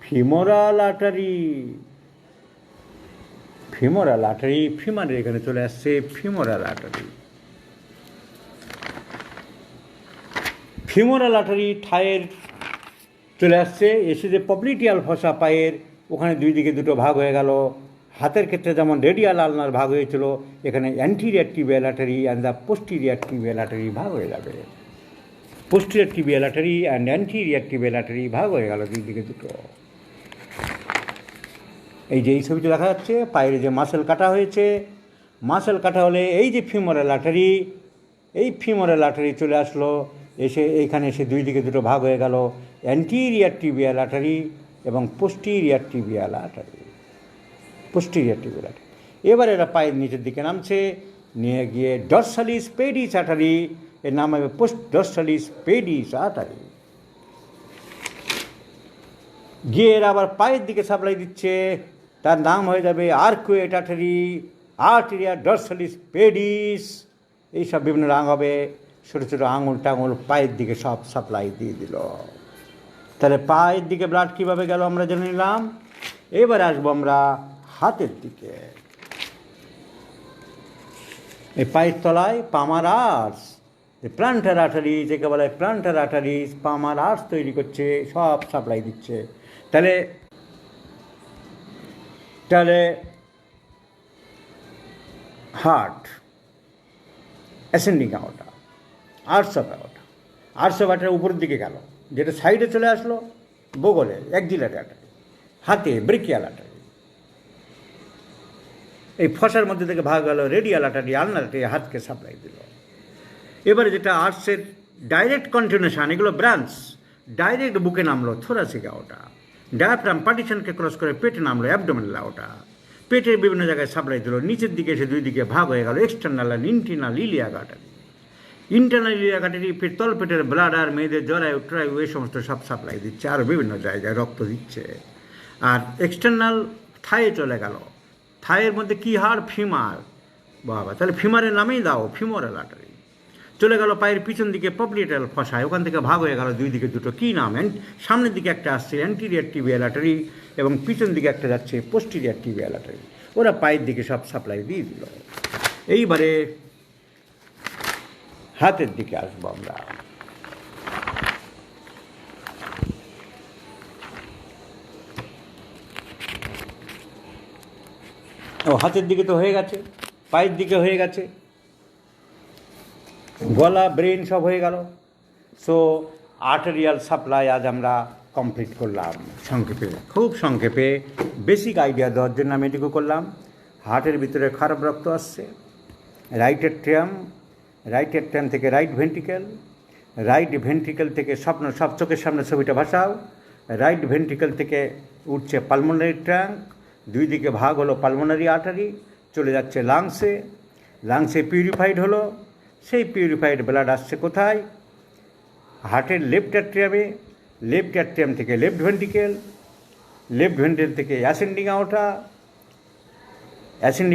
Femoral artery, femoral artery, ফিমারে এখানে চলে আসছে ফিমোরাল আর্টারি। ফিমোরাল আর্টারি থাইয়ের চলে আসছে, এসে যে পপ্লিটিয়াল ফসা পায়ের, ওখানে দুই দিকে দুটো ভাগ হয়ে গেল। হাতের ক্ষেত্রে যেমন রেডিয়াল আলনার ভাগ হয়েছিল, এখানে anterior tibial artery and the posterior tibial artery ভাগ হয়ে যাবে। Posterior tibial artery and anterior tibial artery ভাগ হয়ে গেল দুই দিকে দুটো। এই যে এই ছবিটা দেখা যাচ্ছে, পায়ের যে মাসেল কাটা হয়েছে, মাসেল কাটা হলে এই যে ফিমোরাল আর্টারি, এই ফিমোরাল আর্টারি চলে আসলো, এসে এইখানে এসে দুই দিকে দুটো ভাগ হয়ে গেল, অ্যান্টিরিয়ার টিবিয়াল আর্টারি এবং posterior tibial artery. Posterior tibial artery. এবার এরা পায়ের নিচের দিকে নামছে, নিয়ে গিয়ে ডরসালিস পেডিস আর্টারি, এর নাম হবে ডরসালিস পেডিস আর্টারি। গিয়ে এরা আবার পায়ের দিকে সাপ্লাই দিচ্ছে, তার নাম হয়ে যাবে আর্কুয়েট আর্টারি, আর্টেরিয়া ডরসালিস পেডিস। এইসব বিভিন্ন রাং হবে, ছোটো ছোটো আঙুল টাঙুল পায়ের দিকে সব সাপ্লাই দিয়ে দিল। তাহলে পায়ের দিকে ব্লাড কীভাবে গেল আমরা জেনে নিলাম। এবার আসবো আমরা হাতের দিকে। এই পায়ের তলায় পামার আর্স, প্লান্টার আর্টারি, যাকে বলা হয় প্লান্টার আর্টারিজ, পামার আর্স তৈরি করছে, সব সাপ্লাই দিচ্ছে। তাহলে heart ascending aorta, arch of aorta, arch of আওটার উপরের দিকে গেল, যেটা সাইডে চলে আসলো বগলে অ্যাক্সিলারি আর্টারি, হাতে ব্রেকিয়াল আর্টারি। এই ফসার মধ্যে থেকে ভাগ গেল রেডিয়াল আর্টারি, আলনার আর্টারি হাতকে সাপ্লাই দিল। এবারে যেটা আর্টসের ডাইরেক্ট কন্টিনিউশন, এগুলো ব্রাঞ্চ, ডাইরেক্ট বুকে নামলো থোরাসিক আওটা, ডায়াফ্রাম পার্টিশনকে ক্রস করে পেটে নামলো অ্যাবডোমিনাল আওটা, পেটের বিভিন্ন জায়গায় সাপ্লাই দিল, নিচের দিকে এসে দুই দিকে ভাগ হয়ে গেল এক্সটার্নাল আর internal iliac artery. Internal iliac artery তল পেটের ব্লাডার, মেয়েদের জরায়ু ট্রায়ু এই সমস্ত সব সাপ্লাই দিচ্ছে, আরও বিভিন্ন জায়গায় রক্ত দিচ্ছে। আর এক্সটার্নাল থায়ে চলে গেল, থায়ের মধ্যে কী হাড়? ফিমার। বাবা, তাহলে ফিমারের নামেই দাও ফিমোরাল আর্টারি। চলে গেল পায়ের পিছন দিকে পপলিটাল ফসায়, ওখান থেকে ভাগ হয়ে গেল দুই দিকে দুটো, কী নাম, সামনের দিকে একটা আসছে অ্যান্টিরিয়ার টিবিয়াল আর্টারি এবং পিছন দিকে একটা যাচ্ছে পোস্টিরিয়ার টিবিয়াল আর্টারি। ওরা পায়ের দিকে সব সাপ্লাই দিয়ে দিল। এইবারে হাতের দিকে আসবো আমরা। ও হাতের দিকে তো হয়ে গেছে, পায়ের দিকে হয়ে গেছে, গলা ব্রেন সব হয়ে গেল। সো আর্টেরিয়াল সাপ্লাই আজ আমরা কমপ্লিট করলাম সংক্ষেপে, খুব সংক্ষেপে বেসিক আইডিয়া দেওয়ার জন্য আমি এটুকু করলাম। হার্টের ভিতরে খারাপ রক্ত আসছে, রাইট এট্রিয়াম থেকে রাইট ভেন্ট্রিকেল থেকে স্বপ্ন সব চোখের সামনে ছবিটা ভাসাও। রাইট ভেন্ট্রিকেল থেকে উঠছে পালমোনারি ট্র্যাঙ্ক, দুই দিকে ভাগ হলো পালমোনারি আর্টারি, চলে যাচ্ছে লাংসে পিউরিফাইড হলো। সেই পিউরিফাইড ব্লাড আসছে কোথায়? হার্টের লেফট অ্যাট্রিয়াম থেকে লেফট ভেন্ট্রিকেল থেকে অ্যাসেন্ডিং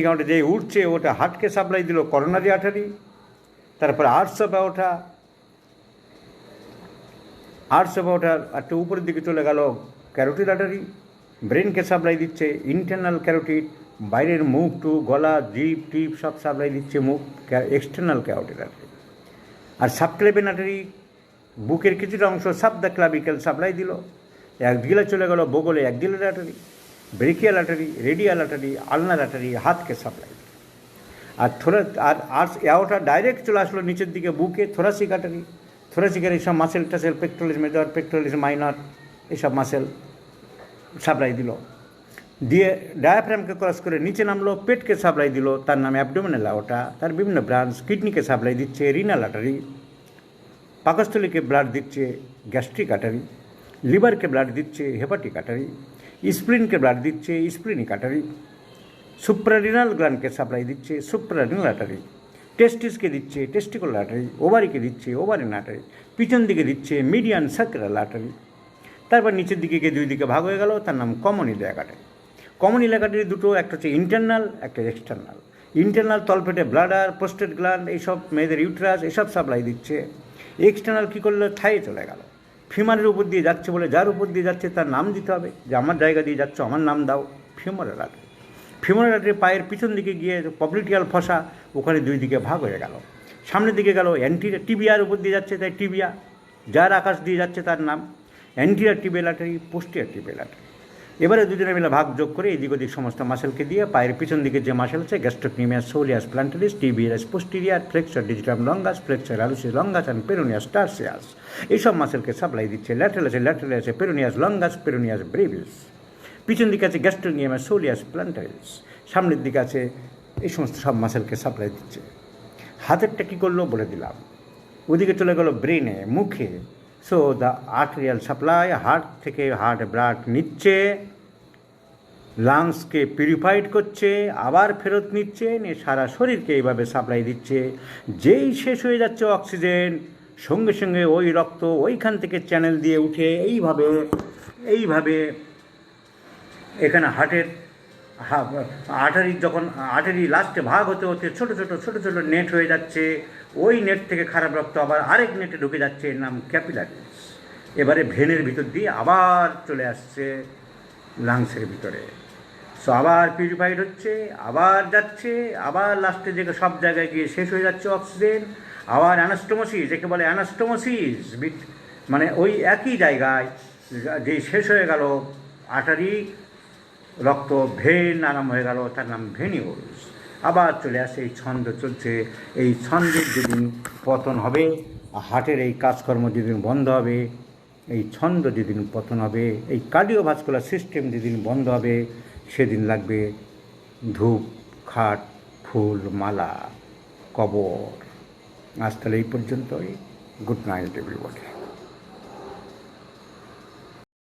আওটা যে উঠছে ওটা হার্টকে সাপ্লাই দিল করোনারি আর্টারি। তারপর আর্টস অফ আওটা একটু উপরের দিকে চলে গেল ক্যারোটিড আর্টারি, ব্রেনকে সাপ্লাই দিচ্ছে ইন্টারনাল ক্যারোটিড, বাইরের মুখ টু গলা জিভ টিপ সব সাপ্লাই দিচ্ছে মুখ এক্সটার্নাল ক্যারোটিড আর্টারি। আর সাবক্লেভিয়ান আর্টারি বুকের কিছুটা অংশ সাব দ্য ক্লাভিকেল সাপ্লাই দিল। একদিকে চলে গেল বগলে axillary artery, brachial artery, radial artery, ulnar artery হাতকে সাপ্লাই। আর অ্যাওটা ডাইরেক্ট চলে আসলো নিচের দিকে বুকে থোরাসিক আর্টারি, থোরাসিকের এইসব মাসেল টাসেল পেক্টোরালিস মেজর, পেক্টোরালিস মাইনর এইসব মাসেল সাপ্লাই দিল। দিয়ে ডায়াফ্রামকে ক্রস করে নিচে নামলো, পেটকে সাপ্লাই দিল, তার নাম অ্যাবডোমিনাল আওটা। তার বিভিন্ন ব্রাঞ্চ, কিডনিকে সাপ্লাই দিচ্ছে রিনাল আর্টারি, পাকস্থলীকে ব্লাড দিচ্ছে গ্যাস্ট্রিক আর্টারি, লিভারকে ব্লাড দিচ্ছে হেপাটিক আর্টারি, স্প্লিনকে ব্লাড দিচ্ছে স্প্লিনিক আর্টারি, সুপ্রারিনাল গ্ল্যান্ডকে সাপ্লাই দিচ্ছে সুপ্রারিনাল আর্টারি, টেস্টিসকে দিচ্ছে টেস্টিকুলার আর্টারি, ওভারিকে দিচ্ছে ওভারিন আর্টারি, পিছন দিকে দিচ্ছে মিডিয়ান সার্কুলার আর্টারি। তারপর নিচের দিকে গিয়ে দুই দিকে ভাগ হয়ে গেল, তার নাম common iliac artery. Common iliac artery দুটো, একটা হচ্ছে ইন্টারনাল, একটা এক্সটার্নাল। ইন্টারনাল তলপেটে ব্লাডার, প্রোস্টেট গ্ল্যান্ড এইসব, মেয়েদের ইউট্রাস এসব সাপ্লাই দিচ্ছে। এক্সটার্নাল কী করলো? থায়ে চলে গেল, ফিমারের উপর দিয়ে যাচ্ছে বলে যার উপর দিয়ে যাচ্ছে তার নাম দিতে হবে, যে আমার জায়গা দিয়ে যাচ্ছ আমার নাম দাও, ফিমোরাল আর্টারি। ফিমোরাল আর্টারি পায়ের পিছন দিকে গিয়ে পপলিটিয়াল ফসা, ওখানে দুই দিকে ভাগ হয়ে গেল। সামনের দিকে গেল অ্যান্টিরিয়ার টিবিয়ার উপর দিয়ে যাচ্ছে তাই টিবিয়া, যার আকাশ দিয়ে যাচ্ছে তার নাম anterior tibial artery, posterior tibial artery. এবারে দুজনে মিলে ভাগ যোগ করে এদিক ওদিক সমস্ত মাসেলকে দিয়ে পায়ের পিছন দিকে যে মাসেল আছে gastrocnemius soleus plantaris, tibialis posterior, flexor digitorum longus, flexor hallucis longus and peroneus tertius এইসব মাসেলকে সাপ্লাই দিচ্ছে। ল্যাটারাল আছে পেরোনিয়াস লঙ্গাস, পেরোনিয়াস ব্রেভিস। পিছন দিকে আছে গ্যাস্ট্রোকনিমিয়াস সোলিয়াস প্ল্যান্টারিস, সামনের দিকে আছে এই সমস্ত সব মাসেলকে সাপ্লাই দিচ্ছে। হাতেরটা কী করলো বলে দিলাম, ওদিকে চলে গেল ব্রেনে, মুখে। So the arterial supply heart থেকে হার্ট ব্লাড নিচ্ছে, লাংসকে পিউরিফাইড করছে, আবার ফেরত নিচ্ছে, নিয়ে সারা শরীরকে এইভাবে সাপ্লাই দিচ্ছে। যেই শেষ হয়ে যাচ্ছে অক্সিজেন, সঙ্গে সঙ্গে ওই রক্ত ওইখান থেকে চ্যানেল দিয়ে উঠে এইভাবে এখানে হার্টের আর্টারি, যখন আর্টারি লাস্টে ভাগ হতে হতে ছোটো ছোটো নেট হয়ে যাচ্ছে, ওই নেট থেকে খারাপ রক্ত আবার আরেক নেটে ঢুকে যাচ্ছে, এর নাম ক্যাপিলারিস। এবারে ভেনের ভিতর দিয়ে আবার চলে আসছে লাংসের ভিতরে। সো আবার পিউরিফাইড হচ্ছে, আবার যাচ্ছে, আবার লাস্টে যে সব জায়গায় গিয়ে শেষ হয়ে যাচ্ছে অক্সিজেন। আবার অ্যানাস্টোমোসিস, একে বলে অ্যানাস্টোমোসিস, মানে ওই একই জায়গায় যে শেষ হয়ে গেল আর্টারি, রক্ত ভেন আরাম হয়ে গেল, তার নাম ভেনিউলস। আবার চলে আসে, এই ছন্দ চলছে। এই ছন্দের যেদিন পতন হবে, হার্টের এই কাজকর্ম যেদিন বন্ধ হবে, এই ছন্দ যেদিন পতন হবে, এই কার্ডিওভাস্কুলার সিস্টেম যেদিন বন্ধ হবে, সেদিন লাগবে ধূপ, খাট, ফুল, মালা, কবর। আজ তাহলে এই পর্যন্তই। Good night everybody.